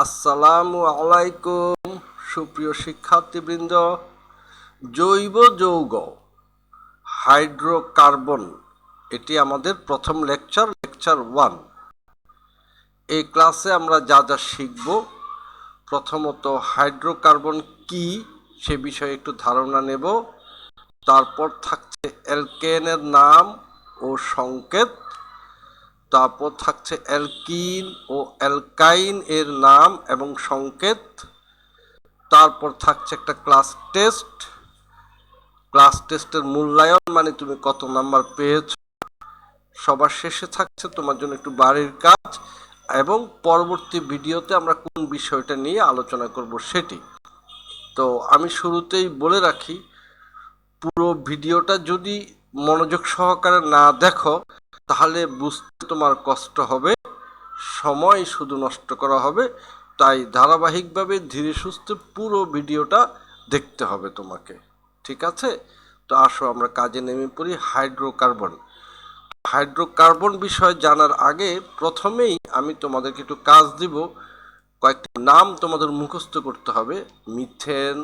আসসালামু আলাইকুম সুপ্রিয় শিক্ষার্থীবৃন্দ। জৈব যৌগ হাইড্রোকার্বন, এটি আমাদের প্রথম লেকচার 1। এই ক্লাসে আমরা যা যা শিখব, প্রথমত হাইড্রোকার্বন কি সে বিষয়ে একটু ধারণা নেব। তারপর থাকছে অ্যালকেনের নাম ও সংকেত। তারপর থাকছে অ্যালকিন ও অ্যালকাইন এর নাম এবং সংকেত। তারপর থাকছে একটা ক্লাস টেস্টের মূল্যায়ন, মানে তুমি কত নাম্বার পেয়েছ। সবার শেষে থাকছে তোমার জন্য একটু বাড়ির কাজ, এবং পরবর্তী ভিডিওতে আমরা কোন বিষয়টা নিয়ে আলোচনা করব সেটি। তো আমি শুরুতেই বলে রাখি, পুরো ভিডিওটা যদি মনোযোগ সহকারে না দেখো তাহলে বুঝতে তোমার কষ্ট হবে, সময় শুধু নষ্ট করা হবে। তাই ধারাবাহিকভাবে ধীরে সুস্থে পুরো ভিডিওটা দেখতে হবে তোমাকে, ঠিক আছে? তো আসো আমরা কাজে নেমে পড়ি। হাইড্রোকার্বন বিষয় জানার আগে প্রথমেই আমি তোমাদেরকে একটু কাজ দিব। কয়েকটি নাম তোমাদের মুখস্থ করতে হবে: methane,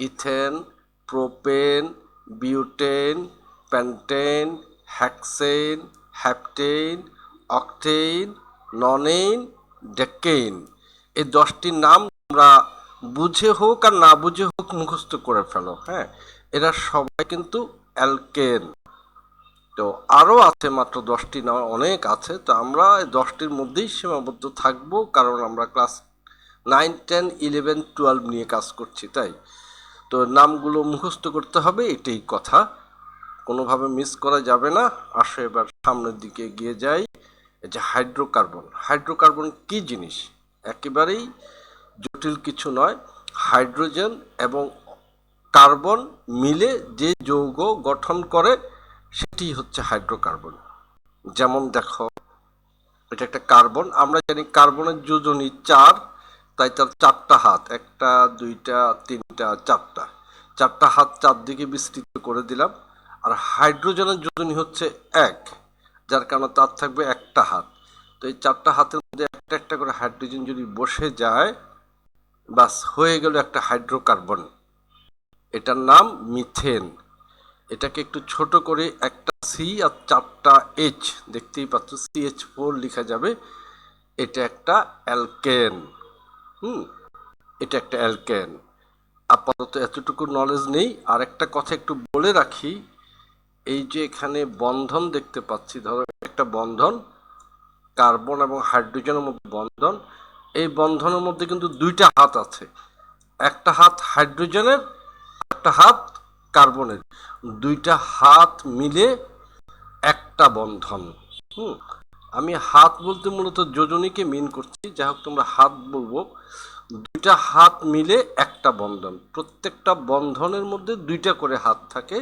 ethane, propane, butane, pentane, hexane, heptane, octane, nonane, decane. এই 10টি নাম তোমরা বুঝে হোক আর না বুঝে হোক মুখস্থ করে ফেলো। হ্যাঁ, এরা সবাই কিন্তু অ্যালকেন। তো আরও আছে, মাত্র 10টি নাম, অনেক আছে। তো আমরা 10টির মধ্যেই সীমাবদ্ধ থাকবো, কারণ আমরা ক্লাস 9, 10, 11, 12 নিয়ে কাজ করছি। তাই তো নামগুলো মুখস্থ করতে হবে, এটাই কথা, কোনোভাবে মিস করা যাবে না। আসো এবার সামনের দিকে এগিয়ে যাই। এই যে হাইড্রোকার্বন কি জিনিস, একেবারেই জটিল কিছু নয়। হাইড্রোজেন এবং কার্বন মিলে যে যৌগ গঠন করে সেটি হচ্ছে হাইড্রোকার্বন। যেমন দেখো, এটা একটা কার্বন, আমরা জানি কার্বনের যোজনী 4, তাই তার 4টা হাত, 1টা 2টা 3টা 4টা হাত চারদিকে বিস্তৃত করে দিলাম। আর হাইড্রোজেনের যোজনী হচ্ছে 1, যার কারণে তার থাকবে 1টা হাত। তো এই 4টা হাতের মধ্যে একটা একটা করে হাইড্রোজেন যদি বসে যায়, বাস হয়ে গেল একটা হাইড্রোকার্বন। এটার নাম মিথেন। এটাকে একটু ছোট করে একটা সি আর 4টা এইচ, দেখতেই পাচ্ছ CH4 লেখা যাবে। এটা একটা অ্যালকেন। এটা একটা অ্যালকেন। আপাতত এতটুকু নলেজ নেই। আর একটা কথা একটু বলে রাখি, এই যে এখানে বন্ধন দেখতে পাচ্ছি, ধরো একটা বন্ধন, কার্বন এবং হাইড্রোজেনের মধ্যে বন্ধন। এই বন্ধনের মধ্যে কিন্তু 2টা হাত আছে, একটা হাত হাইড্রোজেনের, একটা হাত কার্বনের। 2টা হাত মিলে একটা বন্ধন। আমি হাত বলতে মূলত যোজনীকে মিন করছি, যাই হোক তোমরা হাত বলবো। 2টা হাত মিলে একটা বন্ধন, প্রত্যেকটা বন্ধনের মধ্যে 2টা করে হাত থাকে,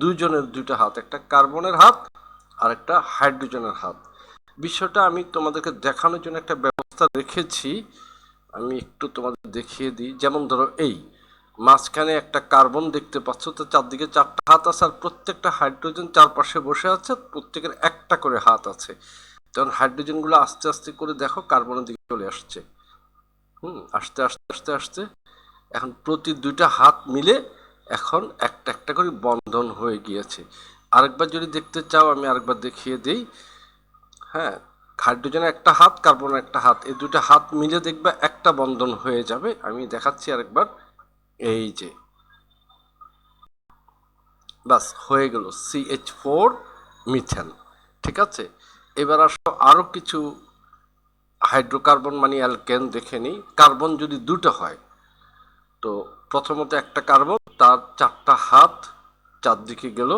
দুইজনের 2টা হাত, একটা কার্বনের হাত আর একটা হাইড্রোজেনের হাত। বিষয়টা আমি তোমাদেরকে দেখানোর জন্য একটা ব্যবস্থা রেখেছি, আমি একটু তোমাদের দেখিয়ে দিই। যেমন ধরো এই মাঝখানে একটা কার্বন দেখতে পাচ্ছ, তো চারদিকে 4টা হাত আছে, আর প্রত্যেকটা হাইড্রোজেন চারপাশে বসে আছে, প্রত্যেকের একটা করে হাত আছে। তখন হাইড্রোজেনগুলো আস্তে আস্তে করে দেখো কার্বনের দিকে চলে আসছে। আস্তে আস্তে আস্তে আস্তে এখন প্রতি 2টা হাত মিলে এখন একটা একটা করে বন্ধন হয়ে গিয়েছে। আরেকবার যদি দেখতে চাও আমি আরেকবার দেখিয়ে দিই। হ্যাঁ, হাইড্রোজেনের একটা হাত, কার্বনের একটা হাত, এই 2টা হাত মিলে দেখবে একটা বন্ধন হয়ে যাবে। আমি দেখাচ্ছি আরেকবার, এই যে বাস হয়ে গেল CH4 মিথেন। ঠিক আছে, এবার আসো আরো কিছু হাইড্রোকার্বন মানে অ্যালকেন দেখে নিই। কার্বন যদি 2টা হয়, তো প্রথমত একটা কার্বন, তার 4টা হাত চারদিকে গেল,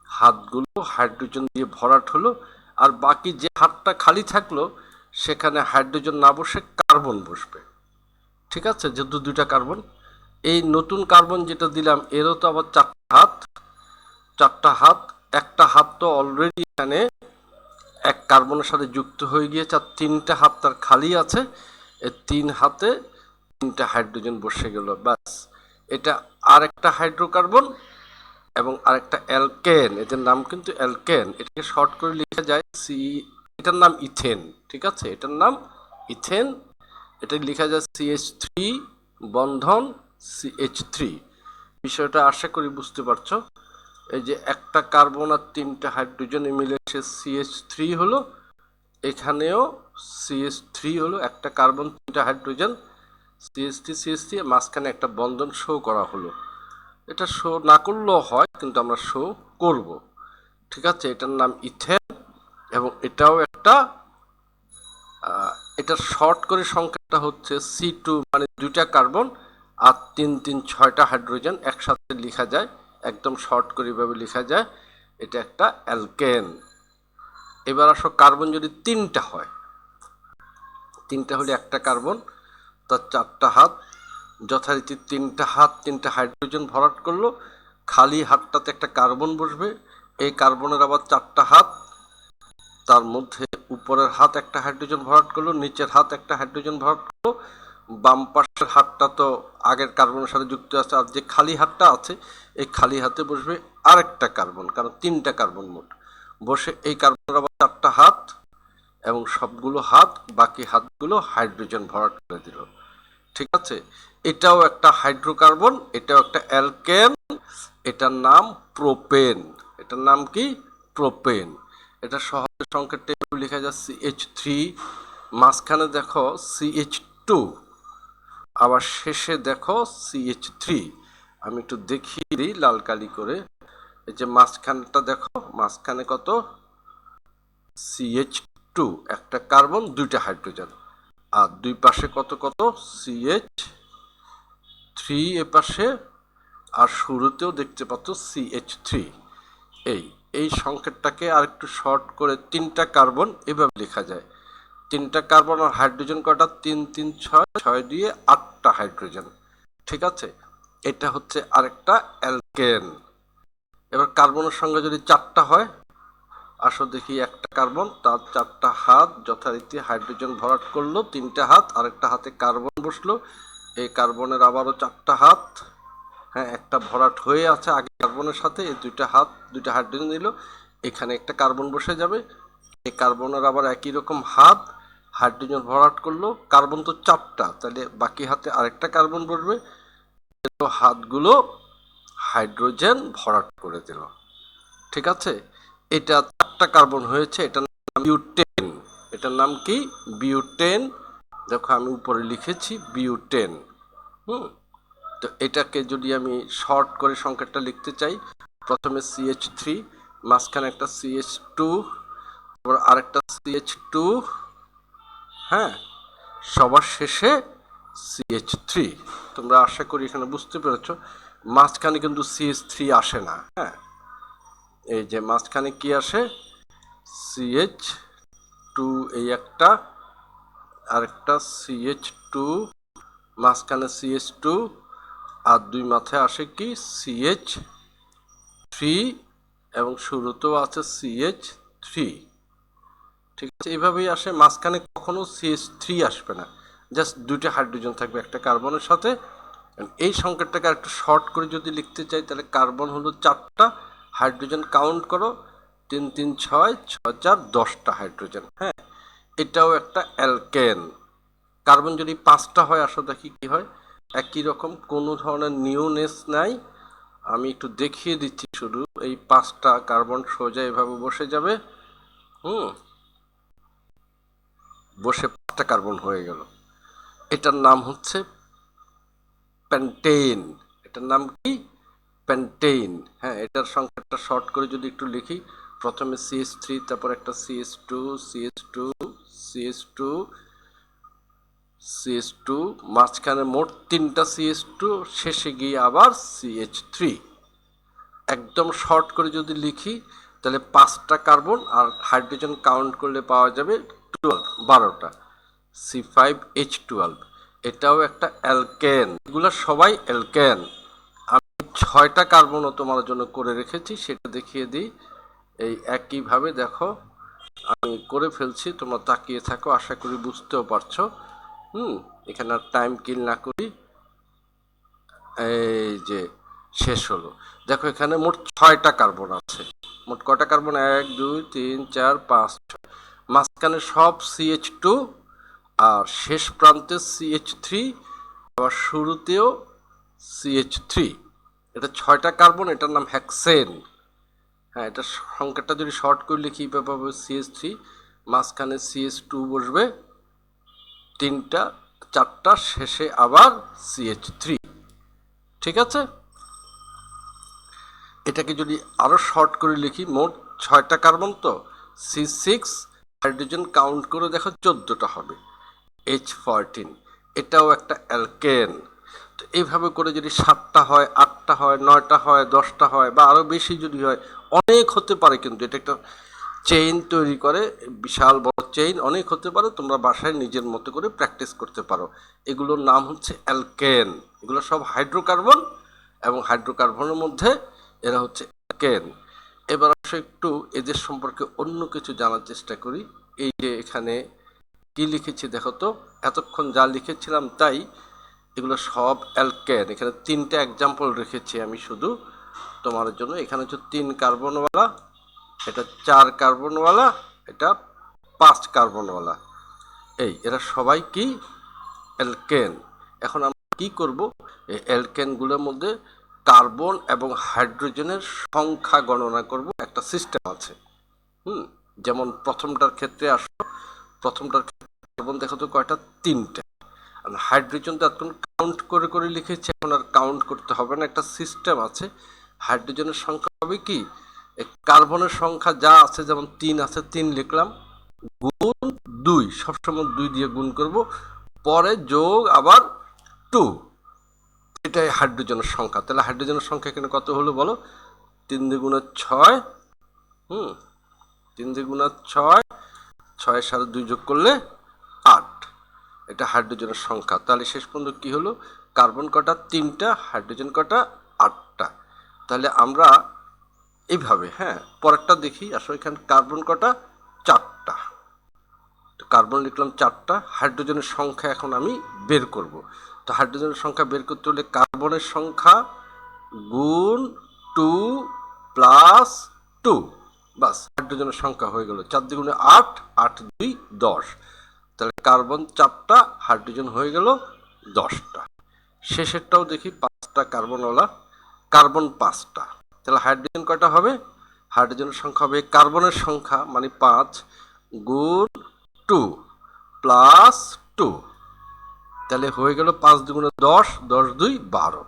হাতগুলো হাইড্রোজেন দিয়ে ভরাট হলো, আর বাকি যে হাতটা খালি থাকলো সেখানে হাইড্রোজেন না বসে কার্বন বসবে। ঠিক আছে, যেহেতু 2টা কার্বন। এই নতুন কার্বন যেটা দিলাম এরও তো আবার 4টা হাত, একটা হাত তো অলরেডি এখানে এক কার্বনের সাথে যুক্ত হয়ে গিয়েছে, আর 3টা হাত তার খালি আছে। এই 3 হাতে 3টা হাইড্রোজেন বসে গেল, ব্যাস। এটা আরেকটা হাইড্রোকার্বন এবং আরেকটা অ্যালকেন। এদের নাম কিন্তু অ্যালকেন, এটাকে শর্ট করে লেখা যায় সি। এটার নাম ইথেন। ঠিক আছে, এটার নাম ইথেন। এটা লেখা যায় CH3 বন্ধন CH3। বিষয়টা আশা করি বুঝতে পারছো। এই যে একটা কার্বন আর তিনটা হাইড্রোজেন মিলে সে CH3 হলো, এখানেও CH3 হলো, একটা কার্বন তিনটা হাইড্রোজেন CH3 মাঝখানে একটা বন্ধন শো করা হলো। এটা শো না করলেও হয়, কিন্তু আমরা শো করব। ঠিক আছে, এটার নাম ইথেন এবং এটাও একটা এটার শর্ট করে সংখ্যাটা হচ্ছে C2, মানে দুইটা কার্বন আর 3 3 6টা হাইড্রোজেন একসাথে লেখা যায়, একদম শর্ট করে এভাবে লেখা যায়, এটা একটা অ্যালকেন। এবার আসো কার্বন যদি তিনটা হয়, তিনটা হলে একটা কার্বন তার চারটা হাত, যথারীতি তিনটা হাত তিনটা হাইড্রোজেন ভরাট করলো, খালি হাতটাতে একটা কার্বন বসবে, এই কার্বনের আবার চারটা হাত, তার মধ্যে উপরের হাত একটা হাইড্রোজেন ভরাট করলো, নিচের হাত একটা হাইড্রোজেন ভরাট করলো, বাম পাশের হাতটা তো আগের কার্বনের সাথে যুক্ত আছে, আর যে খালি হাতটা আছে এই খালি হাতে বসবে আরেকটা কার্বন, কারণ তিনটা কার্বন মোট বসে, এই কার্বনের আবার চারটা হাত এবং সবগুলো হাত বাকি হাতগুলো হাইড্রোজেন ভরাট করে দিল। ঠিক আছে, এটাও একটা হাইড্রোকার্বন, এটাও একটা অ্যালকেন, এটার নাম প্রোপেন। এটার নাম কি? প্রোপেন। এটা সহজে সংখ্যার টেবিল লেখা যায় CH3, মাঝখানে দেখো CH2, আবার শেষে দেখো CH3। আমি একটু দেখিয়ে দিই লাল কালি করে। এই যে মাঝখানটা দেখো, মাঝখানে কত? CH2, একটা কার্বন দুইটা হাইড্রোজেন, আর দুই পাশে কত কত? CH3 এ পাশে, আর শুরুতেও দেখতে পাচ্ছ CH3। এই সংকেতটাকে আর একটু শর্ট করে তিনটা কার্বন এভাবে লেখা যায়। তিনটা কার্বন আর হাইড্রোজেন কয়টা? 3 3 6, 6 দিয়ে 8টা হাইড্রোজেন। ঠিক আছে, এটা হচ্ছে আরেকটা অ্যালকেন। এবার কার্বনের সঙ্গে যদি চারটা হয়, আসো দেখি, একটা কার্বন তার চারটা হাত যথারীতি হাইড্রোজেন ভরাট করলো, তিনটা হাত, আরেকটা হাতে কার্বন বসলো, এই কার্বনের আবারও চারটা হাত, হ্যাঁ একটা ভরাট হয়ে আছে আগে কার্বনের সাথে, এই দুইটা হাত দুইটা হাইড্রোজেন দিল, এখানে একটা কার্বন বসে যাবে, এই কার্বনের আবার একই রকম হাত, হাইড্রোজেন ভরাট করলো, কার্বন তো চারটা, তাহলে বাকি হাতে আরেকটা কার্বন বসবে, হাতগুলো হাইড্রোজেন ভরাট করে দিল। ঠিক আছে, এটা চারটা কার্বন হয়েছে, এটার নাম বিউটেন। এটার নাম কি? বিউটেন। দেখো আমি উপরে লিখেছি বিউটেন। তো এটাকে যদি আমি শর্ট করে সংখ্যাটা লিখতে চাই, প্রথমে CH3, মাঝখানে একটা CH2, তারপর আরেকটা CH2, হ্যাঁ, সবার শেষে CH3। তোমরা আশা করি এখানে বুঝতে পেরেছ, মাঝখানে কিন্তু CH3 আসে না। হ্যাঁ, এই যে মাঝখানে কি আসে? CH2, এই একটা, আরেকটা CH2, মাঝখানে CH2, আর দুই মাথায় আসে কি? CH3, এবং শুরুতেও আছে CH3। ঠিক আছে, এইভাবেই আসে, মাঝখানে কখনো CH3 আসবে না, জাস্ট দুইটা হাইড্রোজেন থাকবে একটা কার্বনের সাথে। এই সংকেতটাকে একটু শর্ট করে যদি লিখতে চাই, তাহলে কার্বন হলো চারটা, হাইড্রোজেন কাউন্ট করো, 3 3 6, 6 4, 10টা হাইড্রোজেন। হ্যাঁ, এটাও একটা অ্যালকেন। কার্বন যদি 5টা হয়, আসো দেখি কি হয়। একই রকম, কোনো ধরনের নিউনেস নাই, আমি একটু দেখিয়ে দিচ্ছি শুধু। এই 5টা কার্বন সোজা এভাবে বসে যাবে, বসে 5টা কার্বন হয়ে গেল। এটার নাম হচ্ছে পেন্টেন। এটার নাম কি? পেন্টেন। হ্যাঁ, এটার সংখ্যাটা শর্ট করে যদি একটু লিখি, প্রথমে CH3, তারপর একটা CH2, CH2, CH2, CH2, মাঝখানে মোট 3টা CH2, শেষে গিয়ে আবার CH3। একদম শর্ট করে যদি লিখি, তাহলে 5টা কার্বন আর হাইড্রোজেন কাউন্ট করলে পাওয়া যাবে 12টা, C5H12। এটাও একটা অ্যালকেন। এগুলো সবাই অ্যালকেন। আমি 6টা কার্বনও তোমার জন্য করে রেখেছি, সেটা দেখিয়ে দিই। এই একইভাবে দেখো আমি করে ফেলছি, তোমরা তাকিয়ে থাকো, আশা করি বুঝতেও পারছো। এখানে আর টাইম কিল না করি, এই যে শেষ হলো। দেখো এখানে মোট 6টা কার্বন আছে। মোট কয়টা কার্বন? 1 2 3 4 5 6। মাঝখানে সব CH2, আর শেষ প্রান্তে CH3, আবার শুরুতেও CH3। এটা 6টা কার্বন, এটার নাম হেক্সেন। হ্যাঁ, এটা সংখ্যাটা যদি শর্ট করে লিখি পাবো CH3, মাঝখানে CH2 বসবে, 3টা 4টা, শেষে আবার CH3। ঠিক আছে, এটাকে যদি আরো শর্ট করে লিখি, মোট 6টা কার্বন, তো C6 হাইড্রোজেন কাউন্ট করে দেখো 14টা হবে, H14। এটাও একটা অ্যালকেন। তো এইভাবে করে যদি 7টা হয়, 8টা হয়, 9টা হয়, 10টা হয়, বা আরো বেশি যদি হয়, অনেক হতে পারে, কিন্তু এটা একটা চেইন তৈরি করে, বিশাল বড় চেইন, অনেক হতে পারে। তোমরা বাসায় নিজের মতো করে প্র্যাকটিস করতে পারো। এগুলোর নাম হচ্ছে অ্যালকেন। এগুলো সব হাইড্রোকার্বন, এবং হাইড্রোকার্বনের মধ্যে এরা হচ্ছে অ্যালকেন। এবার আসলে একটু এদের সম্পর্কে অন্য কিছু জানার চেষ্টা করি। এই যে এখানে কি লিখেছি দেখো তো, এতক্ষণ যা লিখেছিলাম তাই, এগুলো সব অ্যালকেন। এখানে 3টা এক্সাম্পল রেখেছি আমি শুধু তোমার জন্য। এখানে হচ্ছে 3 কার্বনওয়ালা, এটা 4 কার্বনওয়ালা, এটা 5 কার্বনওয়ালা। এরা সবাই কি অ্যালকেন। এখন আমরা কি করব, এই অ্যালকেনগুলোর মধ্যে কার্বন এবং হাইড্রোজেনের সংখ্যা গণনা করব। একটা সিস্টেম আছে। যেমন প্রথমটার ক্ষেত্রে আসো, প্রথমটার কার্বন দেখো তো কয়টা, 3টে। আর হাইড্রোজেন তো এখন কাউন্ট করে করে লিখেছি, এখন আর কাউন্ট করতে হবে না, একটা সিস্টেম আছে। হাইড্রোজেনের সংখ্যা হবে কি, কার্বনের সংখ্যা যা আছে, যেমন 3 আছে, 3 লিখলাম, গুণ 2, সবসময় 2 দিয়ে গুণ করব, পরে যোগ আবার 2, এটাই হাইড্রোজেনের সংখ্যা। তাহলে হাইড্রোজেনের সংখ্যা এখানে কত হলো বলো, 3 দ্বিগুণে 6, 3 দ্বিগুণে 6, 6-এর সাথে 2 যোগ করলে 8, এটা হাইড্রোজেনের সংখ্যা। তাহলে শেষ পর্যন্ত কি হলো, কার্বন কটা, 3টা, হাইড্রোজেন কটা, 8টা। তাহলে আমরা এইভাবে, হ্যাঁ, পরেরটা দেখি। আসলে এখানে কার্বন কটা, 4টা। কার্বন লিখলাম 4টা, হাইড্রোজেনের সংখ্যা এখন আমি বের করব। তো হাইড্রোজেনের সংখ্যা বের করতে হলে কার্বনের সংখ্যা গুণ 2 প্লাস 2, বাস হাইড্রোজেনের সংখ্যা হয়ে গেল। 4 দ্বিগুণে 8, 8 2 10। তাহলে কার্বন 4টা, হাইড্রোজেন হয়ে গেল 10টা। শেষেরটাও দেখি, 5টা কার্বনওয়ালা, কার্বন 5টা। তাহলে হাইড্রোজেন কয়টা হবে, হাইড্রোজেনের সংখ্যা হবে কার্বনের সংখ্যা মানে 5 গুণ 2 প্লাস 2, তাহলে হয়ে গেল 5 দ্বিগুণে 10, 10 2 12।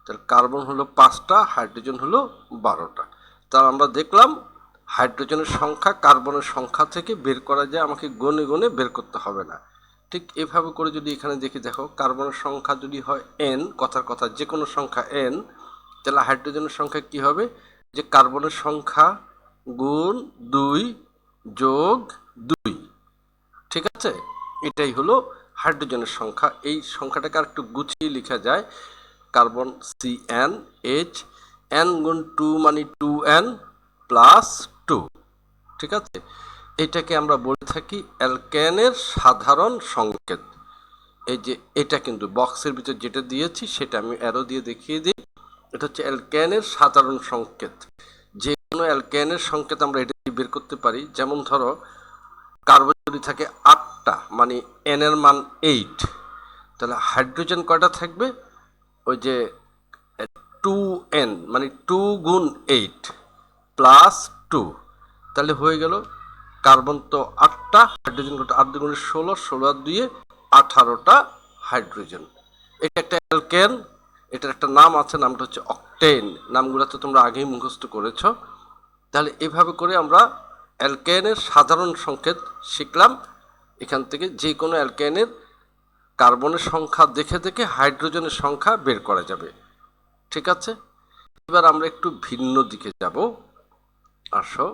তাহলে কার্বন হলো 5টা, হাইড্রোজেন হলো 12টা। তাহলে আমরা দেখলাম হাইড্রোজেনের সংখ্যা কার্বনের সংখ্যা থেকে বের করা যায়, আমাকে গণে গণে বের করতে হবে না। ঠিক এভাবে করে যদি এখানে দেখি, দেখো কার্বনের সংখ্যা যদি হয় n, কথার কথা যে কোনো সংখ্যা n, তাহলে হাইড্রোজেনের সংখ্যা কি হবে, যে কার্বনের সংখ্যা গুণ 2 যোগ 2। ঠিক আছে, এটাই হলো হাইড্রোজেনের সংখ্যা। এই সংখ্যাটাকে আর একটু গুছিয়ে লেখা যায়, কার্বন CnH, n গুণ 2 মানে 2n প্লাস 2। ঠিক আছে, এটাকে আমরা বলে থাকি অ্যালকেনের সাধারণ সংকেত। এই যে এটা কিন্তু বক্সের ভিতর যেটা দিয়েছি সেটা আমি অ্যারো দিয়ে দেখিয়ে দিই, এটা হচ্ছে অ্যালকেনের সাধারণ সংকেত। যে কোনো অ্যালকেনের সংকেত আমরা এটা বের করতে পারি। যেমন ধরো কার্বন যদি থাকে 8টা, মানে n এর মান 8, তাহলে হাইড্রোজেন কয়টা থাকবে, ওই যে 2n মানে 2 গুণ 8 প্লাস 2, তাহলে হয়ে গেল কার্বন তো 8টা, হাইড্রোজেন কত, 8 দুগুণে 16, 16 আর 2 18টা হাইড্রোজেন। এটা একটা অ্যালকেন, এটার একটা নাম আছে, নামটা হচ্ছে অক্টেন। নামগুলো তো তোমরা আগেই মুখস্থ করেছ। তাহলে এভাবে করে আমরা অ্যালকেনের সাধারণ সংকেত শিখলাম। এখান থেকে যে কোনো অ্যালকেনের কার্বনের সংখ্যা দেখে দেখে হাইড্রোজেনের সংখ্যা বের করা যাবে। ঠিক আছে, এবার আমরা একটু ভিন্ন দিকে যাব। আসো,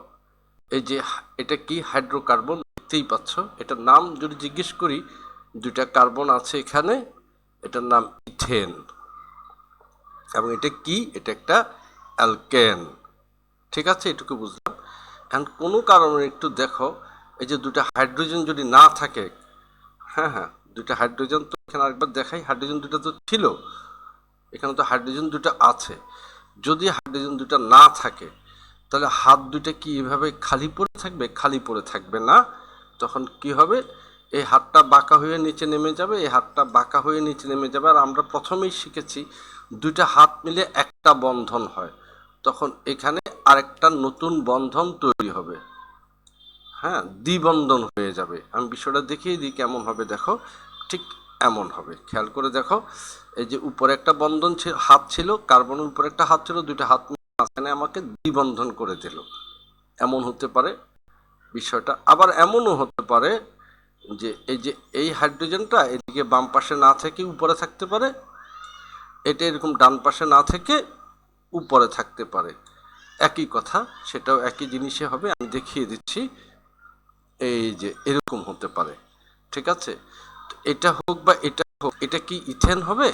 এই যে এটা কি হাইড্রোকার্বন দেখতেই পাচ্ছ, এটার নাম যদি জিজ্ঞেস করি, 2টা কার্বন আছে এখানে, এটার নাম ইথেন, এবং এটা কি, এটা একটা অ্যালকেন। ঠিক আছে, এটুকু বুঝলাম। এখন কোনো কারণে একটু দেখো, এই যে 2টা হাইড্রোজেন যদি না থাকে, হ্যাঁ হ্যাঁ 2টা হাইড্রোজেন, তো এখানে আরেকবার দেখাই, হাইড্রোজেন 2টা তো ছিল, এখানে তো হাইড্রোজেন 2টা আছে। যদি হাইড্রোজেন 2টা না থাকে, তাহলে হাত 2টা কি এভাবে খালি পড়ে থাকবে, খালি পড়ে থাকবে না। তখন কি হবে, এই হাতটা বাঁকা হয়ে নিচে নেমে যাবে, এই হাতটা বাঁকা হয়ে নিচে নেমে যাবে। আর আমরা প্রথমেই শিখেছি দুইটা হাত মিলে একটা বন্ধন হয়, তখন এখানে আরেকটা নতুন বন্ধন তৈরি হবে, হ্যাঁ, দ্বিবন্ধন হয়ে যাবে। আমি বিষয়টা দেখিয়ে দিই কেমন হবে, দেখো ঠিক এমন হবে, খেয়াল করে দেখো। এই যে উপরে একটা বন্ধন হাত ছিল, কার্বনের উপরে একটা হাত ছিল, দুইটা হাত মাঝখানে আমাকে দ্বিবন্ধন করে দিল, এমন হতে পারে বিষয়টা। আবার এমনও হতে পারে যে এই হাইড্রোজেনটা এদিকে বাম পাশে না থেকে উপরে থাকতে পারে, এটা এরকম ডান পাশে না থেকে উপরে থাকতে পারে, একই কথা, সেটাও একই জিনিসে হবে। আমি দেখিয়ে দিচ্ছি, এই যে এরকম হতে পারে, ঠিক আছে। এটা হোক বা এটা হোক, এটা কি ইথেন হবে?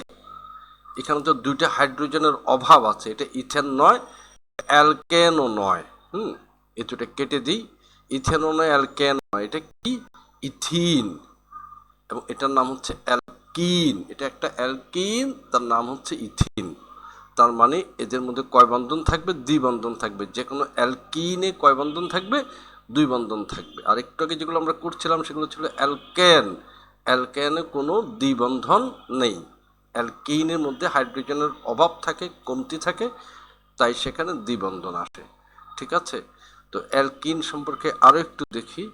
এখানে তো দুইটা হাইড্রোজেনের অভাব আছে, এটা ইথেন নয়, অ্যালকেনও নয়। এই দুটো কেটে দিই, ইথেনও নয়, অ্যালকেন নয়, এটা কি? ইথিন। এবং এটার নাম হচ্ছে অ্যালকিন, এটা একটা অ্যালকিন, তার নাম হচ্ছে ইথিন। তার মানে এদের মধ্যে কয় বন্ধন থাকবে? দ্বিবন্ধন থাকবে। যে কোনো অ্যালকিনে কয় বন্ধন থাকবে? দুই বন্ধন থাকবে। আর একটু আগে যেগুলো আমরা করছিলাম সেগুলো ছিল অ্যালকেন, অ্যালকেনে কোনো দ্বিবন্ধন নেই। অ্যালকিনের মধ্যে হাইড্রোজেনের অভাব থাকে, কমতি থাকে, তাই সেখানে দ্বিবন্ধন আসে, ঠিক আছে। তো অ্যালকিন সম্পর্কে আরও একটু দেখি।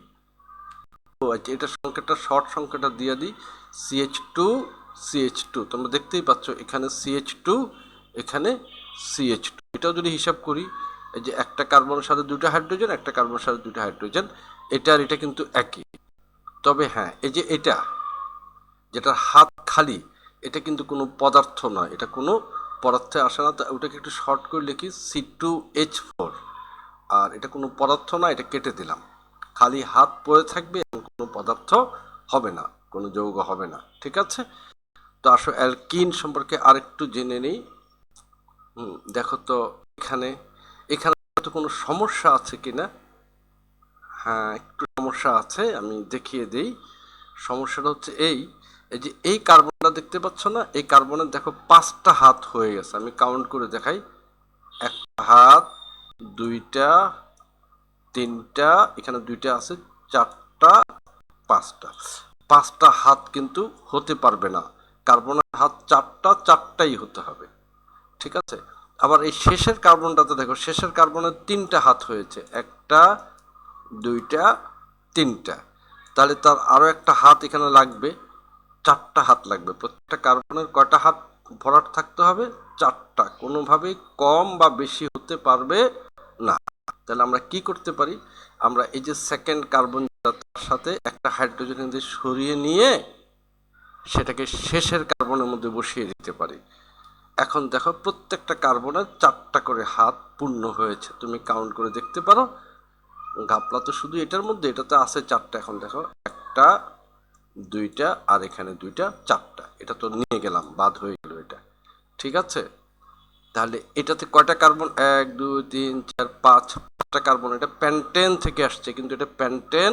আচ্ছা, এটা সংখ্যাটা শর্ট সংখ্যাটা দিয়ে দিই, CH2 তোমরা দেখতেই পাচ্ছ, এখানে CH2, এখানে CH2। এটাও যদি হিসাব করি, এই যে একটা কার্বনের সাথে দুটো হাইড্রোজেন, একটা কার্বনের সাথে দুটো হাইড্রোজেন, এটা আর এটা কিন্তু একই। তবে হ্যাঁ, এই যে এটা যেটার হাত খালি, এটা কিন্তু কোনো পদার্থ নয়, এটা কোনো পদার্থে আসে না, ওটাকে একটু শর্ট করে লিখি C2H4। আর এটা কোনো পদার্থ না, এটা কেটে দিলাম, খালি হাত পড়ে থাকবে, কোনো পদার্থ হবে না, কোনো যৌগ হবে না, ঠিক আছে। তো আসো অ্যালকিন সম্পর্কে আরেকটু জেনে নেই। দেখো তো এখানে এখানে তো কোনো সমস্যা আছে কিনা? হ্যাঁ, একটু সমস্যা আছে, আমি দেখিয়ে দিই। সমস্যাটা হচ্ছে এই যে এই কার্বনটা দেখতে পাচ্ছ না, এই কার্বনের দেখো 5টা হাত হয়ে গেছে। আমি কাউন্ট করে দেখাই, একটা হাত, দুইটা, তিনটা, এখানে দুইটা আছে, চারটা, পাঁচটা হাত কিন্তু হতে পারবে না, কার্বনের হাত চারটাই হতে হবে, ঠিক আছে। আবার এই শেষের কার্বনটাতে দেখো, শেষের কার্বনের 3টা হাত হয়েছে, একটা, দুইটা, তিনটা, তাহলে তার আরো একটা হাত এখানে লাগবে, 4টা হাত লাগবে। প্রত্যেকটা কার্বনের কয়টা হাত ভরাট থাকতে হবে? 4টা, কোনোভাবেই কম বা বেশি হতে পারবে না। তাহলে আমরা কি করতে পারি? আমরা এই যে সেকেন্ড কার্বন, তার সাথে একটা হাইড্রোজেন সরিয়ে নিয়ে সেটাকে শেষের কার্বনের মধ্যে বসিয়ে দিতে পারি। এখন দেখো প্রত্যেকটা কার্বনের 4টা করে হাত পূর্ণ হয়েছে, তুমি কাউন্ট করে দেখতে পারো। ঘাপলা তো শুধু এটার মধ্যে, এটাতে আছে 4টা। এখন দেখো, একটা, দুইটা, আর এখানে দুইটা, 4টা, এটা তো নিয়ে গেলাম, বাদ হয়ে গেল এটা, ঠিক আছে। তাহলে এটাতে কয়টা কার্বন? 1 2 3 4 5টা কার্বন। এটা প্যান্টেন থেকে আসছে, কিন্তু এটা প্যান্টেন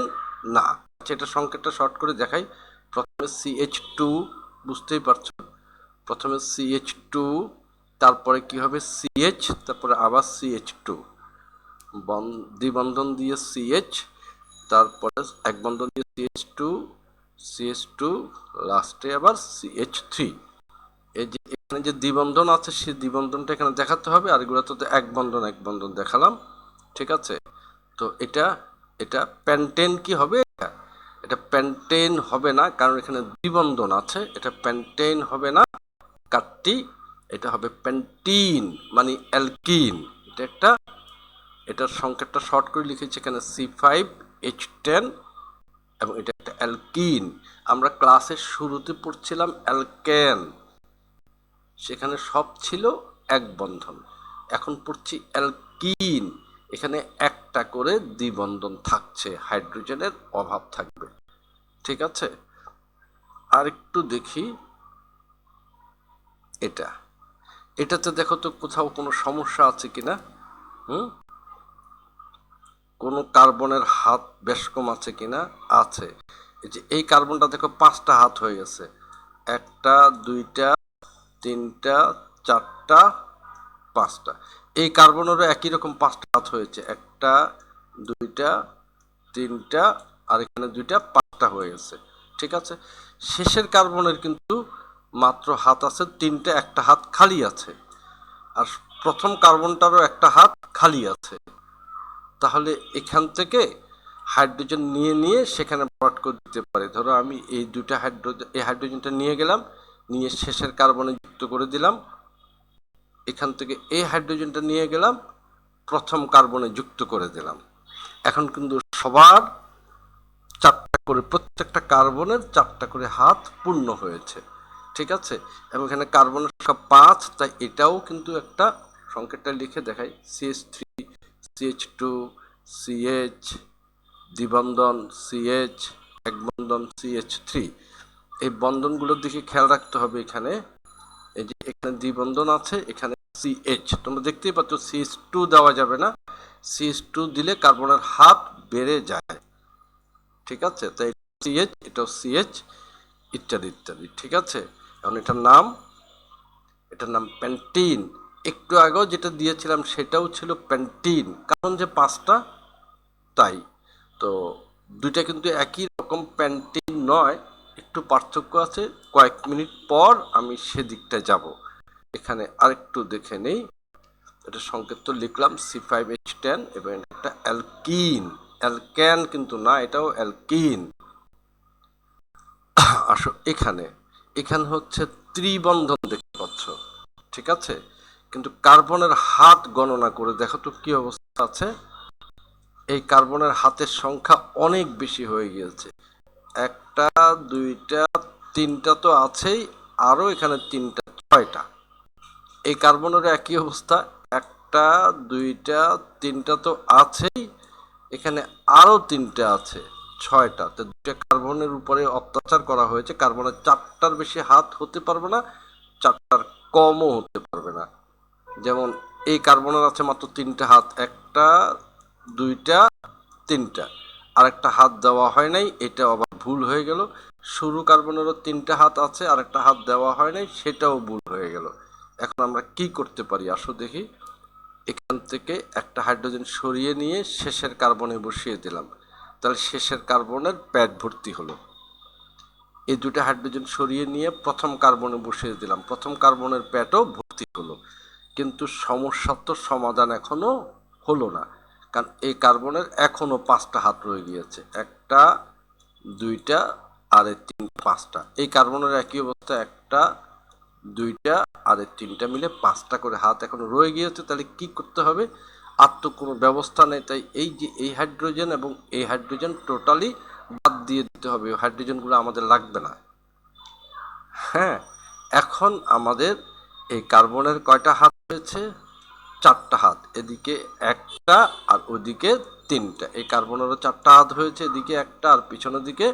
না। আচ্ছা, এটা সংকেতটা শর্ট করে দেখাই। প্রথমে CH2, বুঝতেই পারছো, প্রথমে CH2, তারপরে কি হবে CH, তারপরে আবার CH2, দ্বিবন্ধন দিয়ে CH, তারপরে এক বন্ধন দিয়ে CH2, লাস্টে আবার CH3। এই যে এখানে যে দ্বিবন্ধন আছে, সেই দ্বিবন্ধনটা এখানে দেখাতে হবে, আর এগুলো তো এক বন্ধন দেখালাম, ঠিক আছে। তো এটা এটা প্যান্টেন কি হবে? এটা প্যান্টেন হবে না, কারণ এখানে দ্বিবন্ধন আছে, এটা প্যান্টেন হবে না, কাটটি, এটা হবে প্যান্টিন, মানে অ্যালকিন। এটা একটা, এটার সংকেতটা শর্ট করে লিখেছি এখানে C5H10, এবং এটা একটা অ্যালকিন। আমরা ক্লাসের শুরুতে পড়ছিলাম অ্যালকেন, সেখানে সব ছিল এক বন্ধন। এখন পড়ছি অ্যালকিন, এখানে একটা করে দ্বিবন্ধন থাকছে, হাইড্রোজেনের অভাব থাকবে, ঠিক আছে। আর একটু দেখি এটাতে দেখো তো কোথাও কোনো সমস্যা আছে কিনা। কোনো কার্বনের হাত বেশ কম আছে কিনা? আছে। এই যে এই কার্বনটা দেখো 5টা হাত হয়ে গেছে, একটা, দুইটা, তিনটা, চারটা, 5টা। এই কার্বনেরও একই রকম 5টা হাত হয়েছে, একটা, দুইটা, তিনটা, আর এখানে দুইটা, 5টা হয়ে গেছে। ঠিক আছে। শেষের কার্বনের কিন্তু মাত্র হাত আছে তিনটে, একটা হাত খালি আছে, আর প্রথম কার্বনটারও একটা হাত খালি আছে। তাহলে এখান থেকে হাইড্রোজেন নিয়ে নিয়ে সেখানে ভরাট করে দিতে পারি। ধরো আমি এই দুইটা এই হাইড্রোজেনটা নিয়ে গেলাম, নিয়ে শেষের কার্বনে যুক্ত করে দিলাম, এখান থেকে এই হাইড্রোজেনটা নিয়ে গেলাম, প্রথম কার্বনে যুক্ত করে দিলাম। এখন কিন্তু সবার চারটা করে, প্রত্যেকটা কার্বনের চারটা করে হাত পূর্ণ হয়েছে, ঠিক আছে। এবং এখানে কার্বনের সংখ্যা 5, তাই এটাও কিন্তু একটা সংকেতটা লিখে দেখাই, CH3 CH2 CH দ্বিবন্ধন CH, এক বন্ধন CH3। এই বন্ধনগুলোর দিকে খেয়াল রাখতে হবে। এখানে এই যে এখানে দ্বিবন্ধন আছে, এখানে CH, তোমরা দেখতেই পাচ্ছ CH2 দেওয়া যাবে না, CH2 দিলে কার্বনের হাত বেড়ে যায়, ঠিক আছে। তাই CH, এটাও CH, ইত্যাদি ইত্যাদি, ঠিক আছে। এখন এটার নাম প্যান্টিন। একটু আগেও যেটা দিয়েছিলাম সেটাও ছিল প্যান্টিন, কারণ যে 5টা, তাই। তো দুইটা কিন্তু একই রকম প্যান্টিন নয়, একটু পার্থক্য আছে। কয়েক মিনিট পর আমি সেদিকটা যাব। এখানে আরেকটু দেখে নেই, এটা সংকেত তো লিখলাম C5H10, এবং একটা অ্যালকিন, অ্যালকেন কিন্তু না, এটাও অ্যালকিন। আসো এখানে হচ্ছে ত্রিবন্ধন দেখতে পাচ্ছ, ঠিক আছে। কিন্তু কার্বনের হাত গণনা করে দেখো তো কি অবস্থা আছে। এই কার্বনের হাতের সংখ্যা অনেক বেশি হয়ে গিয়েছে, একটা দুইটা তিনটা তো আছেই, আরো এখানে তিনটা, 6টা। এই কার্বনের একই অবস্থা, একটা দুইটা তিনটা তো আছেই, এখানে আরো তিনটা আছে, 6টা। তো দুইটা কার্বনের উপরে অত্যাচার করা হয়েছে। কার্বনের 4টার বেশি হাত হতে পারবে না, 4টার কমও হতে পারবে না। যেমন এই কার্বনের আছে মাত্র 3টা হাত, একটা দুইটা তিনটা, আর একটা হাত দেওয়া হয় নাই, এটা আবার ভুল হয়ে গেল। শুরু কার্বনেরও 3টা হাত আছে, আর একটা হাত দেওয়া হয় নাই, সেটাও ভুল হয়ে গেল। এখন আমরা কি করতে পারি আসো দেখি। এখান থেকে একটা হাইড্রোজেন সরিয়ে নিয়ে শেষের কার্বনে বসিয়ে দিলাম, তাহলে শেষের কার্বনের প্যাড ভর্তি হলো। এই দুটো হাইড্রোজেন সরিয়ে নিয়ে প্রথম কার্বনে বসিয়ে দিলাম, প্রথম কার্বনের প্যাডও ভর্তি হলো। কিন্তু সমস্যার তো সমাধান এখনো হলো না, কারণ এই কার্বনের এখনো 5টা হাত রয়ে গিয়েছে, একটা দুইটা আর এই 5টা। এই কার্বনের একই অবস্থা, একটা দুইটা আর এই 3টা মিলে 5টা করে হাত এখনো রয়ে গিয়েছে। তাহলে কি করতে হবে? আর তো কোনো ব্যবস্থা নেই, তাই এই যে এই হাইড্রোজেন এবং এই হাইড্রোজেন টোটালি বাদ দিয়ে দিতে হবে, ওই হাইড্রোজেনগুলো আমাদের লাগবে না। হ্যাঁ, এখন আমাদের এই কার্বনের কয়টা হাত হয়েছে? 4টা হাত, এদিকে একটা আর ওদিকে 3টা। এই কার্বনেরও 4টা হাত হয়েছে, এদিকে একটা আর পিছনের দিকে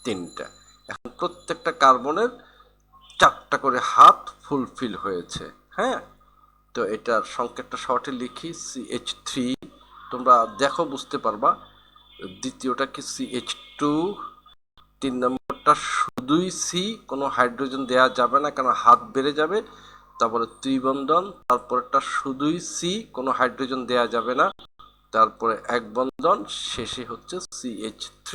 3টা। এখন প্রত্যেকটা কার্বনের 4টা করে হাত ফুলফিল হয়েছে। হ্যাঁ, তো এটার সংকেতটা শর্টে লিখি CH3, তোমরা দেখো বুঝতে পারবা। দ্বিতীয়টা কি CH2, 3 নম্বরটা শুধুই সি, কোনো হাইড্রোজেন দেওয়া যাবে না কারণ হাত বেড়ে যাবে। তারপরে ত্রিবন্ধন, তারপরেরটা শুধুই সি, কোনো হাইড্রোজেন দেওয়া যাবে না। তারপরে এক বন্ধন, শেষে হচ্ছে CH3।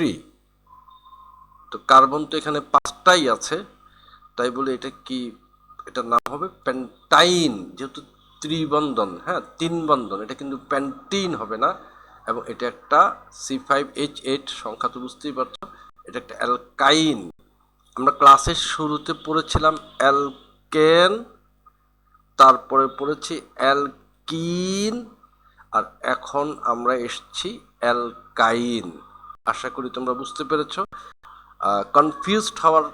তো কার্বন তো এখানে 5টাই আছে, তাই বলে এটা কি, এটার নাম হবে প্যান্টাইন, যেহেতু ত্রিবন্ধন, হ্যাঁ 3 বন্ধন, এটা কিন্তু প্যান্টিন হবে না। এবং এটা একটা C5H8 সংখ্যা তো বুঝতেই পারছো, এটা একটা অ্যালকাইন। আমরা ক্লাসের শুরুতে পড়েছিলাম অ্যালকেন, তারপরে পড়েছি অ্যালকিন, আর এখন আমরা এসছি অ্যালকাইন। আশা করি তোমরা বুঝতে পেরেছ। কনফিউজড হওয়ার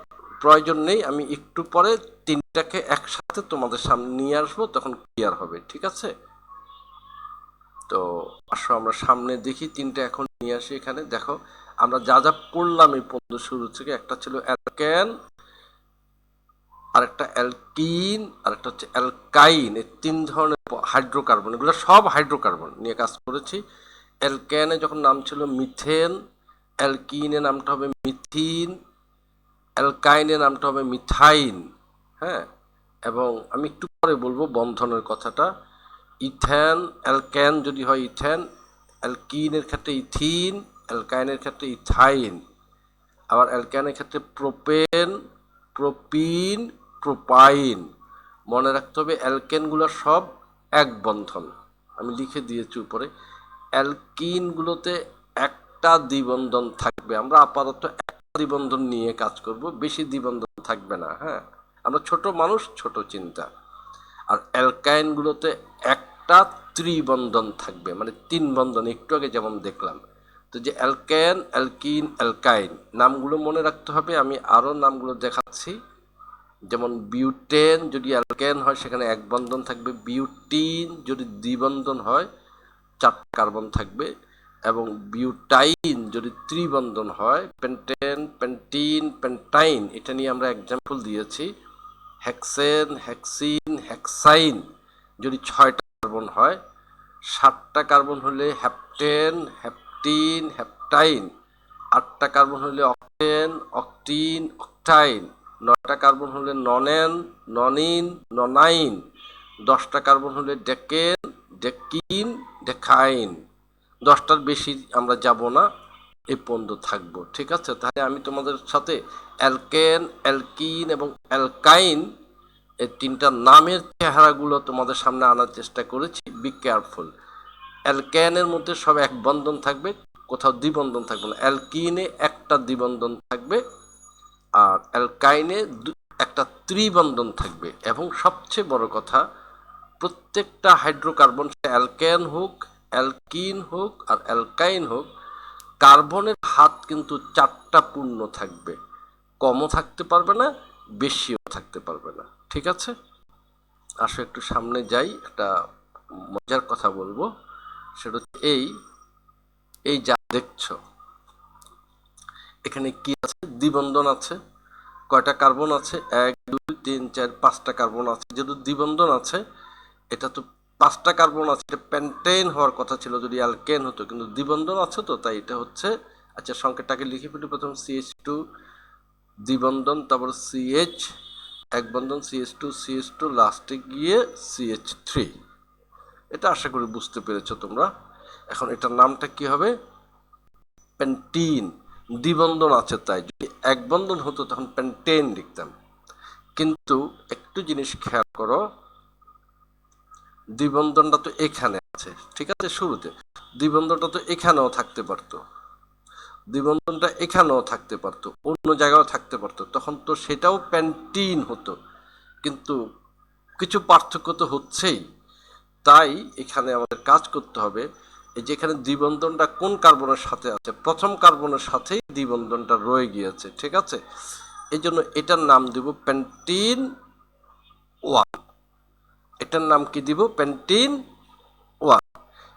প্রয়োজন নেই, আমি একটু পরে 3টাকে একসাথে তোমাদের সামনে নিয়ে আসবো, তখন ক্লিয়ার হবে, ঠিক আছে। তো আসো আমরা সামনে দেখি 3টা এখন নিয়ে আসি। এখানে দেখো আমরা যা যা পড়লাম এই পর্যন্ত শুরু থেকে, একটা ছিল অ্যালকেন, আরেকটা অ্যালকিন, আরেকটা হচ্ছে অ্যালকাইন। এই 3 ধরনের হাইড্রোকার্বন, এগুলো সব হাইড্রোকার্বন নিয়ে কাজ করেছি। অ্যালকেনে যখন নাম ছিল মিথেন, অ্যালকিনে নামটা হবে মিথিন, অ্যালকাইনে নামটা হবে মিথাইন। হ্যাঁ, এবং আমি একটু পরে বলবো বন্ধনের কথাটা। ইথেন, অ্যালকেন যদি হয় ইথেন, অ্যালকিনের ক্ষেত্রে ইথিন, অ্যালকাইনের ক্ষেত্রে ইথাইন। আবার অ্যালকেনের ক্ষেত্রে প্রোপেন, প্রোপিন, প্রোপাইন। মনে রাখতে হবে অ্যালকেনগুলো সব এক বন্ধন, আমি লিখে দিয়েছি উপরে। অ্যালকিনগুলোতে একটা দ্বিবন্ধন থাকবে, আমরা আপাতত একটা দ্বিবন্ধন নিয়ে কাজ করব, বেশি দ্বিবন্ধন থাকবে না। হ্যাঁ, আমরা ছোট মানুষ, ছোট চিন্তা। আর অ্যালকাইনগুলোতে একটা ত্রিবন্ধন থাকবে, মানে তিন বন্ধন, একটু আগে যেমন দেখলাম। তো যে অ্যালকেন, অ্যালকিন, অ্যালকাইন নামগুলো মনে রাখতে হবে। আমি আরও নামগুলো দেখাচ্ছি। যেমন বিউটেন যদি অ্যালকেন হয় সেখানে এক বন্ধন থাকবে, বিউটিন যদি দ্বিবন্ধন হয় চারটা কার্বন থাকবে, এবং বিউটাইন যদি ত্রিবন্ধন হয়, পেন্টেন, পেন্টিন, পেন্টাইন, এটা নিয়ে আমরা এক্সাম্পল দিয়েছি। হেক্সেন, হেক্সিন, হেক্সাইন যদি 6টা কার্বন হয়, 7টা কার্বন হলে হ্যাপটেন, হ্যাপটিন, হ্যাপটাইন, 8টা কার্বন হলে অক্টেন, অক্টিন, অক্টাইন, 9টা কার্বন হলে ননেন, ননিন, ননাইন, 10টা কার্বন হলে ডেকেন, ডেকিন, ডেকাইন। 10টার বেশি আমরা যাব না, এই পর্যন্ত থাকবো। ঠিক আছে, তাহলে আমি তোমাদের সাথে অ্যালকেন, অ্যালকিন এবং অ্যালকাইন এই তিনটা নামের চেহারাগুলো তোমাদের সামনে আনার চেষ্টা করেছি। Be careful. অ্যালকেনের মধ্যে সব এক বন্ধন থাকবে, কোথাও দ্বিবন্ধন থাকবে না। অ্যালকিনে একটা দ্বিবন্ধন থাকবে, আর অ্যালকাইনে একটা ত্রিবন্ধন থাকবে। এবং সবচেয়ে বড় কথা, প্রত্যেকটা হাইড্রোকার্বন, সে অ্যালকেন হোক, অ্যালকিন হোক আর অ্যালকাইন হোক, কার্বনের হাত কিন্তু 4টা পূর্ণ থাকবে, কমও থাকতে পারবে না, বেশিও থাকতে পারবে না। ঠিক আছে, আসো একটু সামনে যাই, একটা মজার কথা বলবো। সেটা হচ্ছে এই যা দেখছো এখানে কি আছে, দ্বিবন্ধন আছে। কয়টা কার্বন আছে? 1 2 3 4 5টা কার্বন আছে। যেহেতু দ্বিবন্ধন আছে, এটা তো 5টা কার্বন আছে, এটা পেন্টেন হওয়ার কথা ছিল যদি অ্যালকেন হতো, কিন্তু দ্বিবন্ধন আছে তো তাই এটা হচ্ছে। আচ্ছা, সংকেতটাকে লিখে ফেলি। প্রথম CH2 দ্বিবন্ধন, তারপর CH এক বন্ধন, CH2 CH2, লাস্টে গিয়ে CH3। এটা আশা করি বুঝতে পেরেছো তোমরা। এখন এটার নামটা কি হবে? পেন্টিন। দ্বিবন্ধন আছে তাই, যদি এক বন্ধন হতো তখন পেন্টেন লিখতাম। কিন্তু একটু জিনিস খেয়াল করো, দ্বিবন্ধনটা তো এখানে আছে, ঠিক আছে, শুরুতে দ্বিবন্ধনটা তো এখানেও থাকতে পারতো, দ্বিবন্ধনটা এখানেও থাকতে পারতো, অন্য জায়গাও থাকতে পারতো, তখন তো সেটাও পেন্টিন হতো। কিন্তু কিছু পার্থক্য তো হচ্ছেই। তাই এখানে আমাদের কাজ করতে হবে, এই যে এখানে দ্বিবন্ধনটা কোন কার্বনের সাথে আছে, প্রথম কার্বনের সাথেই দ্বিবন্ধনটা রয়ে গিয়েছে। ঠিক আছে, এই জন্য এটার নাম দিব পেন্টিন 1। এটার নাম কি দিব? পেন্টিন 1।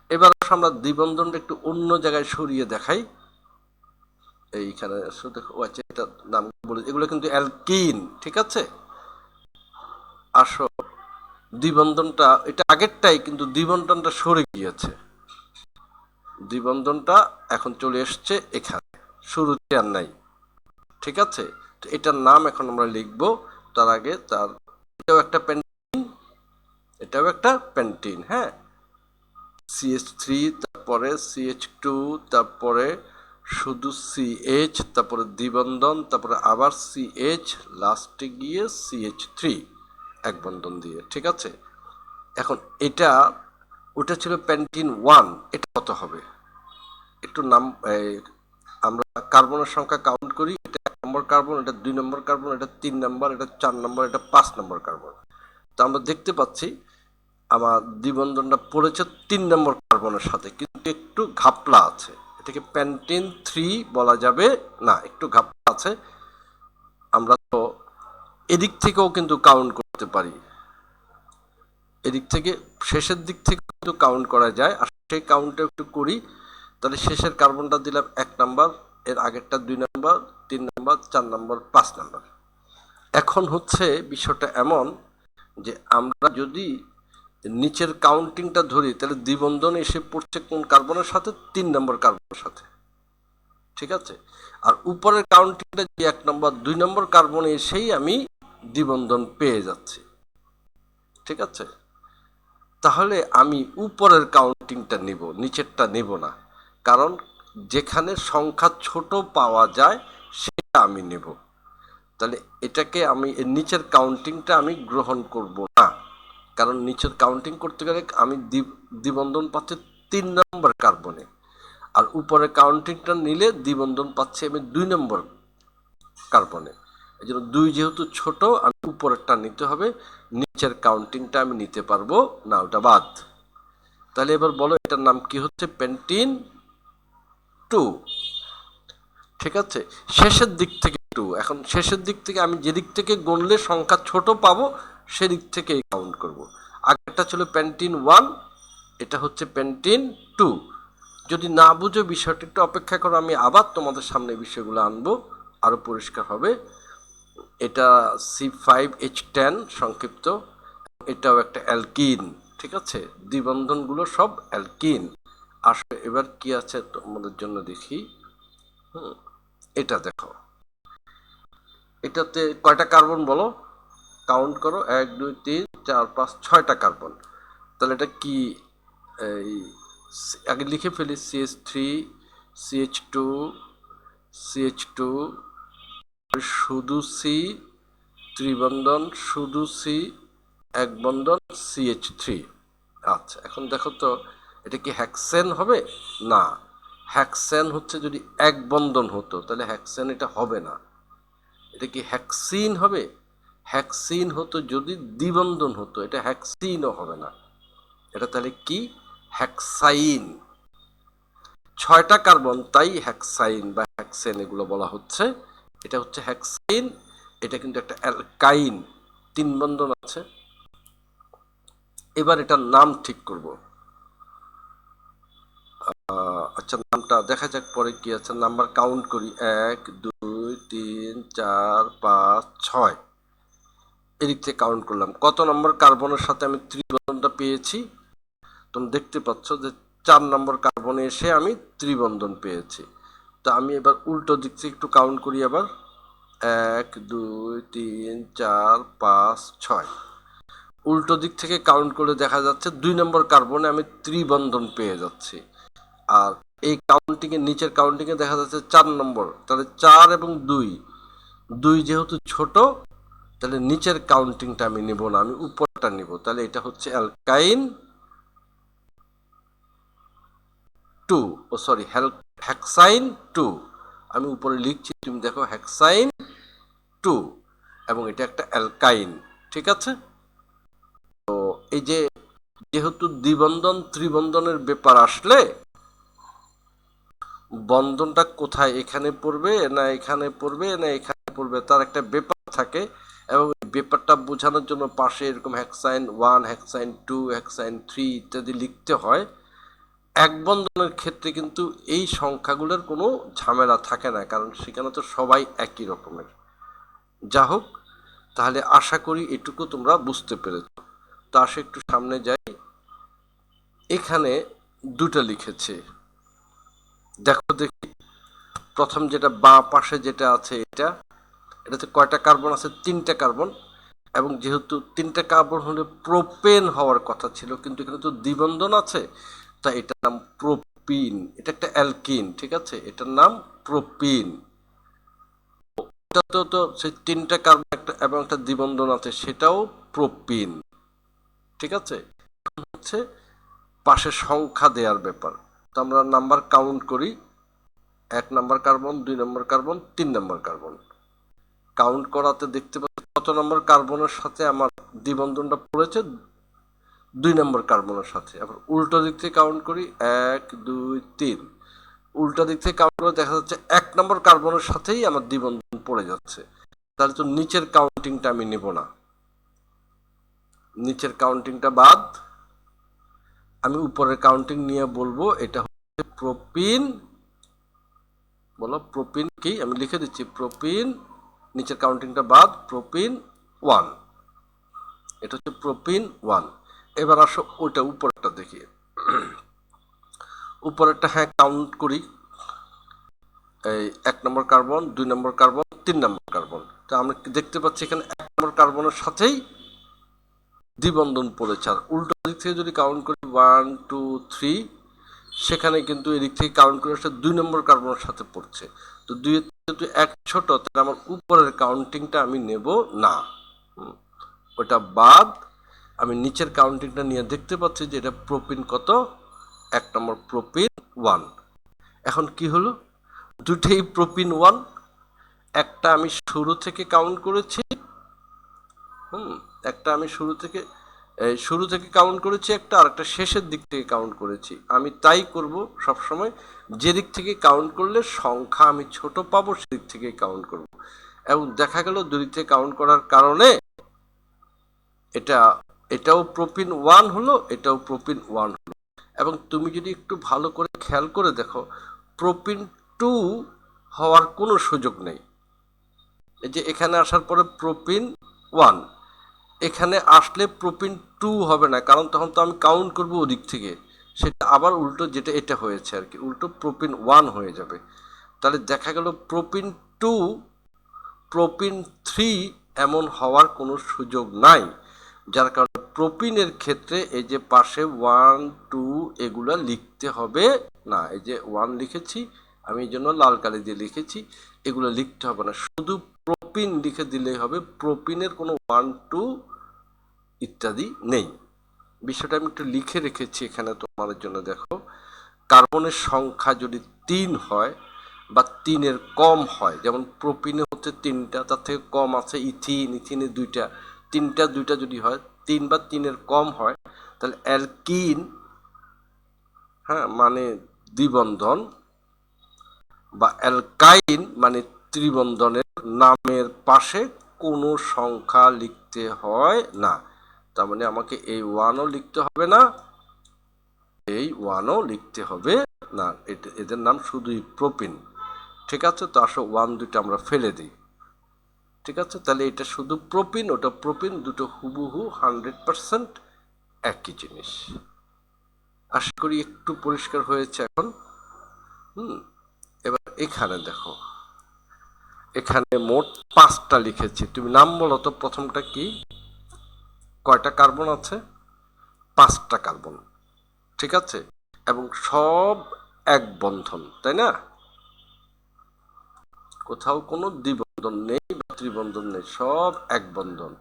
এবার আমরা দ্বিবন্ধনটা একটু অন্য জায়গায় সরিয়ে দেখাই। এইখানে দেখো, আচ্ছা, এটার নাম বলে, এগুলো কিন্তু অ্যালকিন। ঠিক আছে, আসো, দ্বিবন্ধনটা এটা আগেরটাই, কিন্তু দ্বিবন্ধনটা সরে গিয়েছে, দ্বিবন্ধনটা এখন চলে এসছে এখানে, শুরুতে আর নাই। ঠিক আছে, তো এটার নাম এখন আমরা লিখবো। তার আগে এটাও একটা পেন্টিন, এটাও একটা পেন্টিন। হ্যাঁ, CH3, তারপরে CH2, তারপরে শুধু CH, তারপরে দ্বিবন্ধন, তারপরে আবার CH, লাস্টে গিয়ে CH3 এক বন্ধন দিয়ে। ঠিক আছে, এখন ওটা ছিল পেন্টিন 1, এটা কত হবে? একটু নাম, আমরা কার্বনের সংখ্যা কাউন্ট করি। এটা 1 নম্বর কার্বন, এটা 2 নম্বর কার্বন, এটা 3 নম্বর, এটা 4 নম্বর, এটা 5 নম্বর কার্বন। তো আমরা দেখতে পাচ্ছি আমার দ্বিবন্ধনটা পড়েছে 3 নম্বর কার্বনের সাথে, কিন্তু একটু ঘাপলা আছে। এটাকে পেন্টিন 3 বলা যাবে না, একটু ঘাপলা আছে। আমরা তো এদিক থেকেও কিন্তু কাউন্ট করতে পারি, এদিক থেকে শেষের দিক থেকে কিন্তু কাউন্ট করা যায়। আর সেই কাউন্টটা একটু করি। তাহলে শেষের কার্বনটা দিলাম 1 নাম্বার, এর আগেরটা 2 নাম্বার, 3 নাম্বার, 4 নাম্বার, 5 নাম্বার। এখন হচ্ছে বিষয়টা এমন যে আমরা যদি নিচের কাউন্টিংটা ধরি, তাহলে দ্বিবন্ধন এসে পড়ছে কোন কার্বনের সাথে? 3 নম্বর কার্বনের সাথে। ঠিক আছে, আর উপরের কাউন্টিংটা যদি 1 নম্বর 2 নম্বর কার্বনে এসেই আমি দ্বিবন্ধন পেয়ে যাচ্ছি। ঠিক আছে, তাহলে আমি উপরের কাউন্টিংটা নিব, নিচেরটা নিব না। কারণ যেখানে সংখ্যা ছোট পাওয়া যায় আমি নেব। তাহলে এটাকে আমি এর নিচের কাউন্টিংটা আমি গ্রহণ করব না, কারণ নিচের কাউন্টিং করতে গেলে আমি দ্বিবন্ধন পাচ্ছি 3 নম্বর কার্বনে, আর উপরে কাউন্টিংটা নিলে দ্বিবন্ধন পাচ্ছি আমি 2 নম্বর কার্বনে। এই জন্য 2 যেহেতু ছোট, আমি উপরেরটা নিতে হবে, নিচের কাউন্টিংটা আমি নিতে পারবো না, ওটা বাদ। তাহলে এবার বলো এটার নাম কি হচ্ছে? পেন্টিন 2। ঠিক আছে, শেষের দিক থেকে 2। এখন শেষের দিক থেকে আমি যেদিক থেকে গুনলে সংখ্যা ছোট পাবো সেদিক থেকে কাউন্ট করব। আগেরটা ছিল পেন্টিন 1, এটা হচ্ছে পেন্টিন 2। যদি না বুঝো বিষয়টা একটু অপেক্ষা করো, আমি আবার তোমাদের সামনে বিষয়গুলো আনবো, আরো পরিষ্কার হবে। এটা C5H10 সংক্ষিপ্ত, এটাও একটা অ্যালকিন। ঠিক আছে, দ্বিবন্ধনগুলো সব অ্যালকিন। আসলে এবার কি আছে তোমাদের জন্য দেখি। এটা দেখো, এটাতে কয়টা কার্বন বলো, কাউন্ট করো, 1 2 3 4 5 6টা কার্বন। তাহলে এটা কি, এই আগে লিখে ফেলি, CH3 CH2 CH2 শুধু সি, ত্রিবন্ধন শুধু সি, এক বন্ধন CH3। আচ্ছা, এখন দেখো তো এটা কি হ্যাক্সেন হবে? না, হ্যাক্সেন হচ্ছে যদি এক বন্ধন হতো, তাহলে হ্যাক্সেন এটা হবে না। এটা কি হ্যাক্সিন হবে? হ্যাক্সিন হতো যদি দ্বিবন্ধন হতো, এটা হ্যাক্সিনও হবে না। এটা তাহলে কি? হ্যাক্সাইন। 6টা কার্বন, তাই হ্যাক্সাইন বা হ্যাক্সেন এগুলো বলা হচ্ছে। এটা হচ্ছে হ্যাক্সাইন, এটা কিন্তু একটা অ্যালকাইন, 3 বন্ধন আছে। এবার এটার নাম ঠিক করব। আচ্ছা, নামটা দেখা যাক পরে কি আছে। নাম্বার কাউন্ট করি, 1 2 3 4 5 6। এদিক থেকে কাউন্ট করলাম, কত নম্বর কার্বনের সাথে আমি ত্রিবন্ধনটা পেয়েছি? তুমি দেখতে পাচ্ছ যে 4 নম্বর কার্বনে এসে আমি ত্রিবন্ধন পেয়েছি। তো আমি এবার উল্টো দিক থেকে একটু কাউন্ট করি আবার, 1 2 3 4 5 6। উল্টো দিক থেকে কাউন্ট করে দেখা যাচ্ছে 2 নম্বর কার্বনে আমি ত্রিবন্ধন পেয়ে যাচ্ছি। আর এই কাউন্টিংয়ে, নিচের কাউন্টিংয়ে দেখা যাচ্ছে 4 নম্বর। তাহলে 4 এবং 2 যেহেতু ছোট, তাহলে নিচের কাউন্টিংটা আমি নিব না, আমি উপরটা নিব। তাহলে এটা হচ্ছে অ্যালকাইন 2, ও সরি, হ্যাক্সাইন 2। আমি উপরে লিখছি, তুমি দেখো, হ্যাক্সাইন 2, এবং এটা একটা অ্যালকাইন। ঠিক আছে, তো এই যে যেহেতু দ্বিবন্ধন ত্রিবন্ধনের ব্যাপার আসলে বন্ধনটা কোথায়, এখানে পড়বে না এখানে পড়বে না এখানে পড়বে, তার একটা ব্যাপার থাকে, এবং ব্যাপারটা বোঝানোর জন্য পাশে এরকম হ্যাক্সাইন 1 হ্যাক্সাইন 2 হ্যাক্সাইন 3 ইত্যাদি লিখতে হয়। এক বন্ধনের ক্ষেত্রে কিন্তু এই সংখ্যাগুলোর কোনো ঝামেলা থাকে না, কারণ সেখানে তো সবাই একই রকমের। যা হোক, তাহলে আশা করি এটুকু তোমরা বুঝতে পেরেছ। তো আসে একটু সামনে যাই, এখানে 2টা লিখেছে, দেখো দেখি। প্রথম যেটা বাঁ পাশে যেটা আছে, এটাতে কয়টা কার্বন আছে? 3টা কার্বন। এবং যেহেতু 3টা কার্বন হলে প্রোপেন হওয়ার কথা ছিল, কিন্তু এখানে তো দ্বিবন্ধন আছে, তাই এটার নাম প্রোপিন। এটা একটা অ্যালকিন, ঠিক আছে, এটার নাম প্রোপিন। এটাতেও তো সেই 3টা কার্বন এবং একটা দ্বিবন্ধন আছে, সেটাও প্রোপিন। ঠিক আছে, হচ্ছে পাশে সংখ্যা দেওয়ার ব্যাপার। তো আমরা নাম্বার কাউন্ট করি, 1 নম্বর কার্বন, 2 নম্বর কার্বন, 3 নম্বর কার্বন। কাউন্ট করাতে দেখতে পাচ্ছি কত নম্বর কার্বনের সাথে আমার দ্বিবন্ধনটা পড়েছে? 2 নম্বর কার্বনের সাথে। আবার উল্টো দিক থেকে কাউন্ট করি, 1 2 3। উল্টো দিক থেকে কাউন্ট করে দেখা যাচ্ছে 1 নম্বর কার্বনের সাথেই আমার দ্বিবন্ধন পড়ে যাচ্ছে। তাহলে তো নিচের কাউন্টিংটা আমি নেব না, নিচের কাউন্টিংটা বাদ, আমি উপরের কাউন্টিং নিয়ে বলবো এটা হচ্ছে প্রোপিন। বলো প্রোপিন কি? আমি লিখে দিচ্ছি, প্রোপিন, নিচের কাউন্টিংটা বাদ, প্রোপিন 1। এটা হচ্ছে প্রোপিন 1। এবার আসো ওইটা উপরেরটা দেখি। উপরেরটা হ্যাঁ কাউন্ট করি, এই 1 নম্বর কার্বন, 2 নম্বর কার্বন, 3 নম্বর কার্বন। তো আমরা দেখতে পাচ্ছি এখানে 1 নম্বর কার্বনের সাথেই দ্বিবন্ধন পড়েছে। আর উল্টো দিক থেকে যদি কাউন্ট করি 1 2 3, সেখানে কিন্তু এদিক থেকে কাউন্ট করে আসলে 2 নম্বর কার্বনের সাথে পড়ছে। তো 2 যেহেতু এক ছোট, তাহলে আমার উপরের কাউন্টিংটা আমি নেব না, ওটা বাদ। আমি নিচের কাউন্টিংটা নিয়ে দেখতে পাচ্ছি যে এটা প্রোপিন কত, 1 নম্বর প্রোপিন 1। এখন কি হলো, দুটেই প্রোপিন 1, একটা আমি শুরু থেকে কাউন্ট করেছি, একটা আমি শুরু থেকে কাউন্ট করেছি একটা, আর একটা শেষের দিক থেকে কাউন্ট করেছি। আমি তাই করব সবসময়, যে দিক থেকে কাউন্ট করলে সংখ্যা আমি ছোট পাবো সেদিক থেকে কাউন্ট করব। এবং দেখা গেল দুই থেকে কাউন্ট করার কারণে এটাও প্রোপিন 1 হলো, এটাও প্রোপিন 1 হলো। এবং তুমি যদি একটু ভালো করে খেয়াল করে দেখো, প্রোপিন 2 হওয়ার কোনো সুযোগ নেই। এই যে এখানে আসার পরে প্রোপিন 1, এখানে আসলে প্রোপিন 2 হবে না, কারণ তখন তো আমি কাউন্ট করবো ওদিক থেকে, সেটা আবার উল্টো যেটা এটা হয়েছে আর কি, উল্টো প্রোপিন 1 হয়ে যাবে। তাহলে দেখা গেল প্রোপিন 2, প্রোপিন 3 এমন হওয়ার কোনো সুযোগ নাই। যার কারণে প্রোপিনের ক্ষেত্রে এই যে পাশে 1 2 এগুলা লিখতে হবে না। এই যে 1 লিখেছি আমি, এই জন্য লাল কালি দিয়ে লিখেছি, এগুলো লিখতে হবে না, শুধু প্রোপিন লিখে দিলেই হবে। প্রোপিনের কোনো 1 2 ইত্যাদি নেই। বিষয়টা আমি একটু লিখে রেখেছি এখানে তোমাদের জন্য। দেখো, কার্বনের সংখ্যা যদি 3 হয় বা 3-এর কম হয়, যেমন প্রোপিনে হচ্ছে 3টা, তার থেকে কম আছে ইথিনে 2টা, 3টা 2টা যদি হয়, 3 বা 3-এর কম হয়, তাহলে অ্যালকিন, মানে দ্বিবন্ধন, বা অ্যালকাইন মানে ত্রিবন্ধনের নামের পাশে কোনো সংখ্যা লিখতে হয় না। তার মানে আমাকে এই 1ও লিখতে হবে না, এই 1ও লিখতে হবে না, এদের নাম শুধুই প্রোপিন। ঠিক আছে, তো আসো 1 2টা আমরা ফেলে দিই। ঠিক আছে, তাহলে এটা শুধু প্রোপিন, ওটা প্রোপিন, দুটো হুবহু 100% একই জিনিস। আশা করি একটু পরিষ্কার হয়েছে এখন। এবার এখানে দেখো, এখানে মোট 5টা লিখেছি। তুমি নাম বলো তো, প্রথমটা কি, কয়টা কার্বন আছে? 5টা কার্বন। ঠিক আছে, এবং সব এক বন্ধন, তাই না? কোথাও কোনো দ্বিবন্ধন নেই বা ত্রিবন্ধন নেই, সব এক বন্ধন,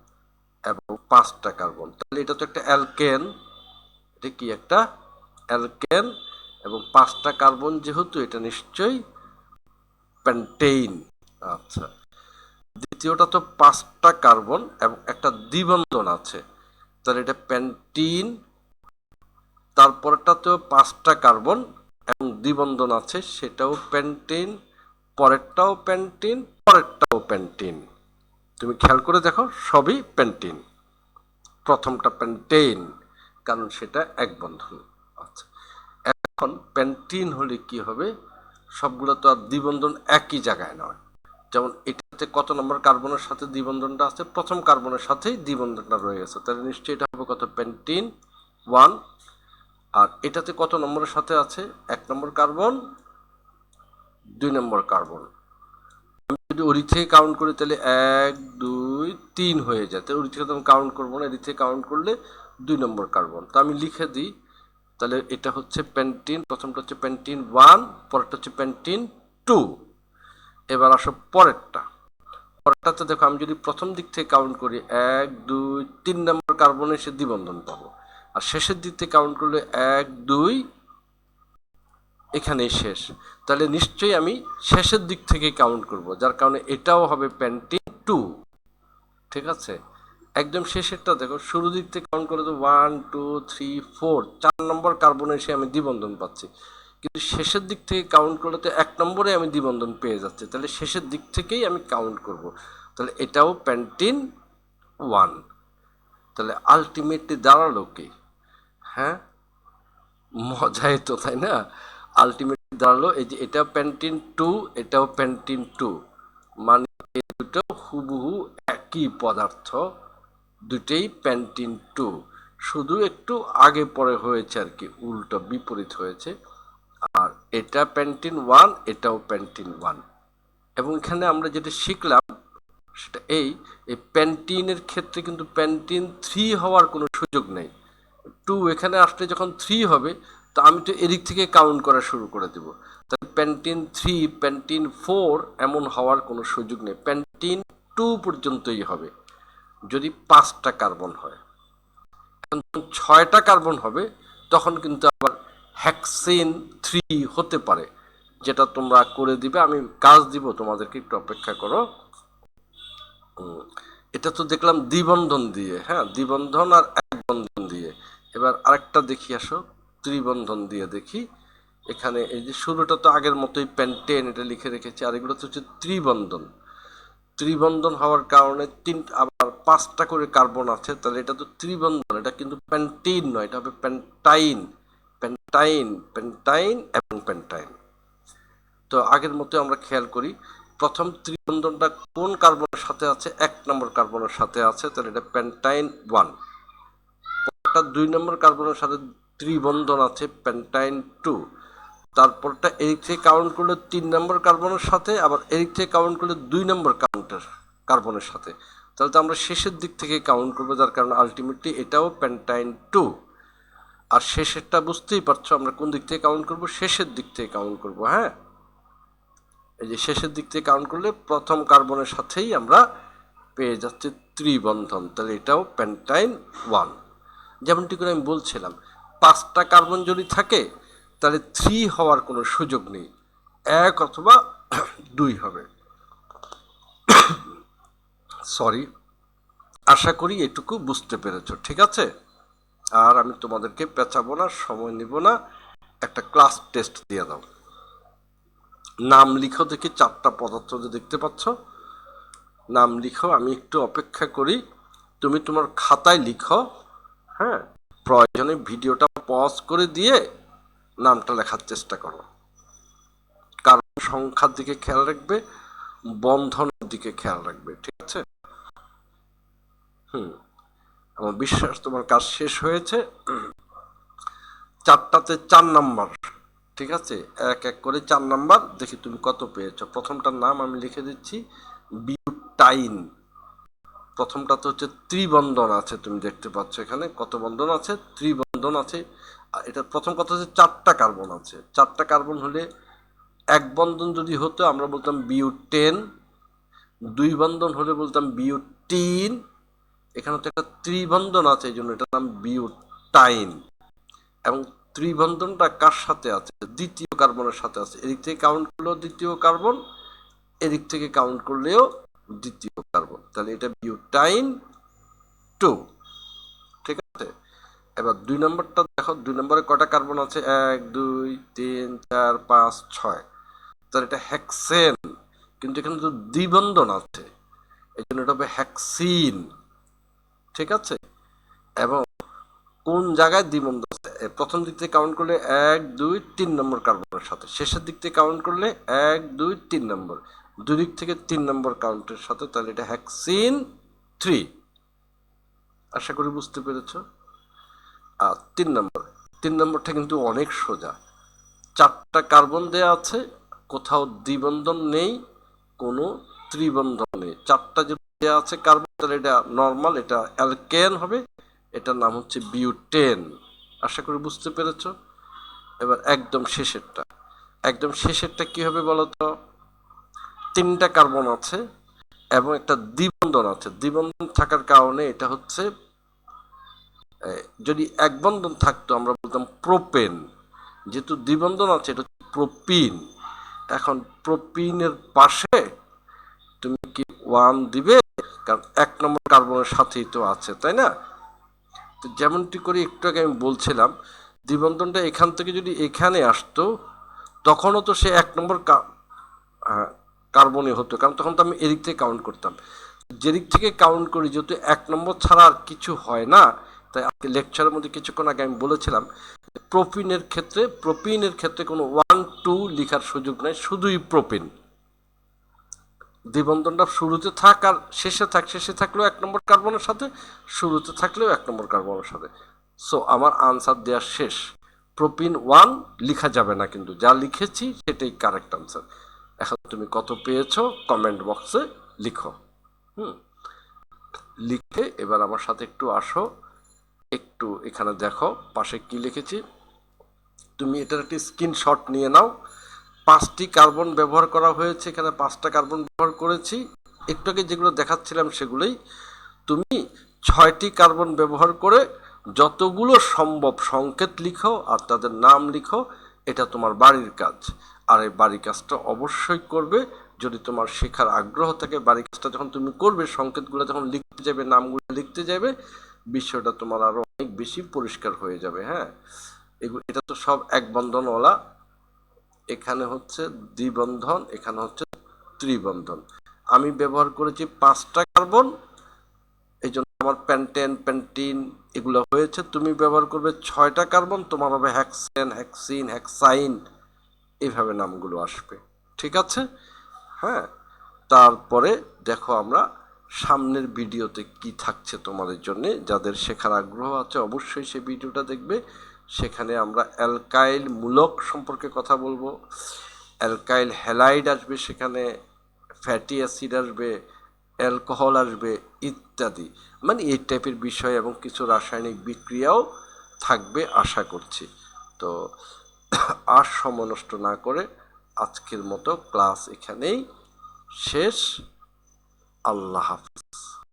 এবং 5টা কার্বন। তাহলে এটা তো একটা অ্যালকেন, এটা কি একটা অ্যালকেন, এবং 5টা কার্বন যেহেতু, এটা নিশ্চয়ই পেন্টেইন। আচ্ছা, দ্বিতীয়টা তো 5টা কার্বন এবং একটা দ্বিবন্ধন আছে, তাহলে এটা পেন্টিন। তারপরটাতেও 5টা কার্বন এবং দ্বিবন্ধন আছে, সেটাও পেন্টিন। পরেরটাও পেন্টিন, পরেরটাও পেন্টিন। তুমি খেয়াল করে দেখো, সবই পেন্টিন। প্রথমটা পেন্টেইন, কারণ সেটা এক বন্ধন। আচ্ছা, এখন পেন্টিন হলে কি হবে, সবগুলো তো আর দ্বিবন্ধন একই জায়গায় নয়। যেমন এটাতে কত নম্বর কার্বনের সাথে দ্বিবন্ধনটা আছে, প্রথম কার্বনের সাথেই দ্বিবন্ধনটা রয়ে গেছে, তাহলে নিশ্চয়ই এটা হবে কত, পেন্টিন 1। আর এটাতে কত নম্বরের সাথে আছে, 1 নম্বর কার্বন, 2 নম্বর কার্বন। আমি যদি ওরি থেকে কাউন্ট করি তাহলে 1 2 3 হয়ে যায়, তাহলে ওরি থেকে তো আমি কাউন্ট করবো না, এরি থেকে কাউন্ট করলে 2 নম্বর কার্বন। তো আমি লিখে দিই, তাহলে এটা হচ্ছে পেন্টিন, প্রথমটা হচ্ছে পেন্টিন 1, পরেরটা হচ্ছে পেন্টিন 2। এবার আসো পরেরটাতে দেখো, আমি যদি প্রথম দিক থেকে কাউন্ট করি 1 2 3 নম্বর কার্বনে এসে দ্বিবন্ধন পাবো, আর শেষের দিক থেকে কাউন্ট করলে 1 2 এখানেই শেষ। তাহলে নিশ্চয়ই আমি শেষের দিক থেকে কাউন্ট করব, যার কারণে এটাও হবে পেন্টিন 2। ঠিক আছে, একদম শেষেরটা দেখো, শুরু দিক থেকে কাউন্ট করে তো 1 2 3 4, 4 নম্বর কার্বনে এসে আমি দ্বিবন্ধন পাচ্ছি, কিন্তু শেষের দিক থেকে কাউন্ট করলে তো 1 নম্বরে আমি দ্বিবন্ধন পেয়ে যাচ্ছি, তাহলে শেষের দিক থেকেই আমি কাউন্ট করব, তাহলে এটাও পেন্টিন 1। তাহলে আলটিমেটলি দাঁড়ালো কি, হ্যাঁ মজাই তো, তাই না? আলটিমেটলি দাঁড়ালো এই যে এটা পেন্টিন 2, এটাও পেন্টিন 2, মানে এই দুটো হুবহু একই পদার্থ, দুটেই পেন্টিন 2, শুধু একটু আগে পরে হয়েছে আর কি, উল্টো বিপরীত হয়েছে। আর এটা পেন্টিন 1, এটাও পেন্টিন 1। এবং এখানে আমরা যেটা শিখলাম সেটা এই পেন্টিনের ক্ষেত্রে কিন্তু পেন্টিন 3 হওয়ার কোনো সুযোগ নেই। 2 এখানে আসলে যখন 3 হবে, তো আমি তো এদিক থেকে কাউন্ট করা শুরু করে দেব। তাহলে প্যান্টিন 3, প্যান্টিন 4 এমন হওয়ার কোনো সুযোগ নেই, প্যান্টিন 2 পর্যন্তই হবে যদি 5টা কার্বন হয়। এখন 6টা কার্বন হবে তখন কিন্তু আবার হেক্সেন 3 হতে পারে, যেটা তোমরা করে দিবে, আমি কাজ দিব তোমাদেরকে, একটু অপেক্ষা করো। এটা তো দেখলাম দ্বিবন্ধন দিয়ে, হ্যাঁ দ্বিবন্ধন আর এক বন্ধন দিয়ে। এবার আরেকটা দেখি, আসো ত্রিবন্ধন দিয়ে দেখি। এখানে এই যে শুরুটা তো আগের মতোই প্যান্টেন এটা লিখে রেখেছি, আর এগুলো তো হচ্ছে ত্রিবন্ধন। ত্রিবন্ধন হওয়ার কারণে আবার 5টা করে কার্বন আছে, তাহলে এটা তো ত্রিবন্ধন, এটা কিন্তু প্যান্টিন নয়, এটা হবে প্যান্টাইন। প্যান্টাইন, প্যান্টাইন এবং প্যান্টাইন। তো আগের মতো আমরা খেয়াল করি, প্রথম ত্রিবন্ধনটা কোন কার্বনের সাথে আছে? 1 নম্বর কার্বনের সাথে আছে, তাহলে এটা প্যান্টাইন 1। পরটা 2 নম্বর কার্বনের সাথে ত্রিবন্ধন আছে, প্যান্টাইন 2। তারপরটা এদিক থেকে কাউন্ট করলে 3 নম্বর কার্বনের সাথে, আবার এদিক থেকে কাউন্ট করলে 2 নম্বর কার্বনের সাথে। তাহলে তো আমরা শেষের দিক থেকে কাউন্ট করবো, যার কারণে আলটিমেটলি এটাও প্যান্টাইন 2। আর শেষেরটা বুঝতেই পারছো আমরা কোন দিক থেকে কাউন্ট করব, শেষের দিক থেকে কাউন্ট করব। হ্যাঁ, এই যে শেষের দিক থেকে কাউন্ট করলে প্রথম কার্বনের সাথেই আমরা পেয়ে যাচ্ছি ত্রিবন্ধন, তাহলে এটাও প্যান্টাইন 1। যেমনটি করে আমি বলছিলাম, 5টা কার্বন যদি থাকে তাহলে 3 হওয়ার কোনো সুযোগ নেই, 1 অথবা 2 হবে। সরি, আশা করি এটুকু বুঝতে পেরেছো, ঠিক আছে? আর আমি তোমাদেরকে পেঁচাবো না, সময় নিব না, একটা ক্লাস টেস্ট দিয়ে দাও। নাম লিখো দেখি, 4টা পদার্থ যে দেখতে পাচ্ছ, নাম লিখো, আমি একটু অপেক্ষা করি, তুমি তোমার খাতায় লিখো। হ্যাঁ, প্রয়োজনে ভিডিওটা পজ করে দিয়ে নামটা লেখার চেষ্টা করো। কারণ সংখ্যার দিকে খেয়াল রাখবে, বন্ধনের দিকে খেয়াল রাখবে, ঠিক আছে? আমার বিশ্বাস তোমার কাজ শেষ হয়েছে। 4টাতে 4 নাম্বার, ঠিক আছে? এক এক করে 4 নাম্বার, দেখি তুমি কত পেয়েছো। প্রথমটার নাম আমি লিখে দিচ্ছি, বিউটাইন। প্রথমটা তো হচ্ছে ত্রিবন্ধন আছে, তুমি দেখতে পাচ্ছ এখানে কত বন্ধন আছে, ত্রিবন্ধন আছে। আর এটা প্রথম কথা হচ্ছে 4টা কার্বন আছে, 4টা কার্বন হলে এক বন্ধন যদি হতো আমরা বলতাম বিউটেন, 2 বন্ধন হলে বলতাম বিউটিন। এখানে তো একটা ত্রিবন্ধন আছে, এই জন্য এটার নাম বিউটাইন। এবং ত্রিবন্ধনটা কার সাথে আছে? দ্বিতীয় কার্বনের সাথে আছে। এদিক থেকে কাউন্ট করলেও দ্বিতীয় কার্বন, এদিক থেকে কাউন্ট করলেও দ্বিতীয় কার্বন, তাহলে এটা বিউটাইন 2, ঠিক আছে? এবার 2 নম্বরটা দেখো, 2 নম্বরে কটা কার্বন আছে? 1 2 3 4 5 6, তাহলে এটা হেক্সেন, কিন্তু এখানে তো দ্বিবন্ধন আছে, এই জন্য এটা হবে হেক্সিন, ঠিক আছে? এবং কোন জায়গায় দ্বিবন্ধন আছে? প্রথম দিক থেকে কাউন্ট করলে 1 2 3 নম্বর কার্বনের সাথে, শেষের দিক থেকে কাউন্ট করলে 1 2 3 নম্বর, দুই দিক থেকে 3 নম্বর কাউন্টের সাথে, তাহলে এটা হেক্সিন 3। আশা করি বুঝতে পেরেছ। আর 3 নম্বরটা কিন্তু অনেক সোজা, 4টা কার্বন দেয়া আছে, কোথাও দ্বিবন্ধন নেই, কোনো ত্রিবন্ধন নেই, 4টা যদি দেওয়া আছে কার্বন, তাহলে এটা নর্মাল, এটা অ্যালকেন হবে, এটার নাম হচ্ছে বিউটেন। আশা করি বুঝতে পেরেছ। এবার একদম শেষেরটা কি হবে বলতো? 3টা কার্বন আছে এবং একটা দ্বিবন্ধন আছে, দ্বিবন্ধন থাকার কারণে এটা হচ্ছে, যদি এক বন্ধন থাকতো আমরা বলতাম প্রোপেন, যেহেতু দ্বিবন্ধন আছে এটা হচ্ছে প্রোপিন। এখন প্রোপিনের পাশে তুমি কি 1 দিবে, কারণ 1 নম্বর কার্বনের সাথেই তো আছে, তাই না? তো যেমনটি করে একটু আগে আমি বলছিলাম, দ্বিবন্ধনটা এখান থেকে যদি এখানে আসতো তখনও তো সে 1 নম্বর কার্বনই হতো, কারণ তখন তো আমি এদিক থেকে কাউন্ট করতাম। যেদিক থেকে কাউন্ট করি, যেহেতু 1 নম্বর ছাড়া আর কিছু হয় না, তাই আজকে লেকচারের মধ্যে কিছুক্ষণ আগে আমি বলেছিলাম প্রোপিনের ক্ষেত্রে কোনো 1 2 লেখার সুযোগ নেই, শুধুই প্রোপিন। দ্বিবন্ধনটা শুরুতে থাক আর শেষে থাক, শেষে থাকলেও 1 নম্বর কার্বনের সাথে, শুরুতে থাকলেও 1 নম্বর কার্বনের সাথে। সো আমার আনসার দেওয়া শেষ। প্রোপিন 1 লেখা যাবে না, কিন্তু যা লিখেছি সেটাই কারেক্ট আনসার। এখন তুমি কত পেয়েছো কমেন্ট বক্সে লিখো। লিখে এবার আমার সাথে একটু আসো, একটু এখানে দেখো পাশে কি লিখেছি। তুমি এটার একটি স্ক্রিনশট নিয়ে নাও। 5টি কার্বন ব্যবহার করা হয়েছে, এখানে 5টা কার্বন ব্যবহার করেছি। একটু আগে যেগুলো দেখাচ্ছিলাম সেগুলোই। তুমি 6টি কার্বন ব্যবহার করে যতগুলো সম্ভব সংকেত লিখো আর তাদের নাম লিখো। এটা তোমার বাড়ির কাজ। আর এই বাড়ির কাজটা অবশ্যই করবে যদি তোমার শেখার আগ্রহ থাকে। বাড়ির কাজটা যখন তুমি করবে, সংকেতগুলো যখন লিখতে যাবে, নামগুলো লিখতে যাবে, বিষয়টা তোমার আরো অনেক বেশি পরিষ্কার হয়ে যাবে। হ্যাঁ, এটা তো সব এক বন্ধনওয়ালা। এখানে হচ্ছে দ্বিবন্ধন, এখানে হচ্ছে ত্রিবন্ধন। আমি ব্যবহার করেছি 5টা কার্বন, এই জন্য আমার প্যান্টেন, প্যান্টিন এগুলো হয়েছে। তুমি ব্যবহার করবে 6টা কার্বন, তোমার হবে হ্যাক্সেন, হ্যাক্সিন, হ্যাক্সাইন, এইভাবে নামগুলো আসবে। ঠিক আছে? হ্যাঁ, তারপরে দেখো আমরা সামনের ভিডিওতে কি থাকছে তোমাদের জন্য। যাদের শেখার আগ্রহ আছে অবশ্যই সেই ভিডিওটা দেখবে। সেখানে আমরা অ্যালকাইল মূলক সম্পর্কে কথা বলবো, অ্যালকাইল হ্যালাইড আসবে, সেখানে ফ্যাটি অ্যাসিড আসবে, অ্যালকোহল আসবে ইত্যাদি। মানে এই টাইপের বিষয় এবং কিছু রাসায়নিক বিক্রিয়াও থাকবে আশা করছি। তো আর সময় নষ্ট না করে আজকের মতো ক্লাস এখানেই শেষ। আল্লাহ হাফিজ।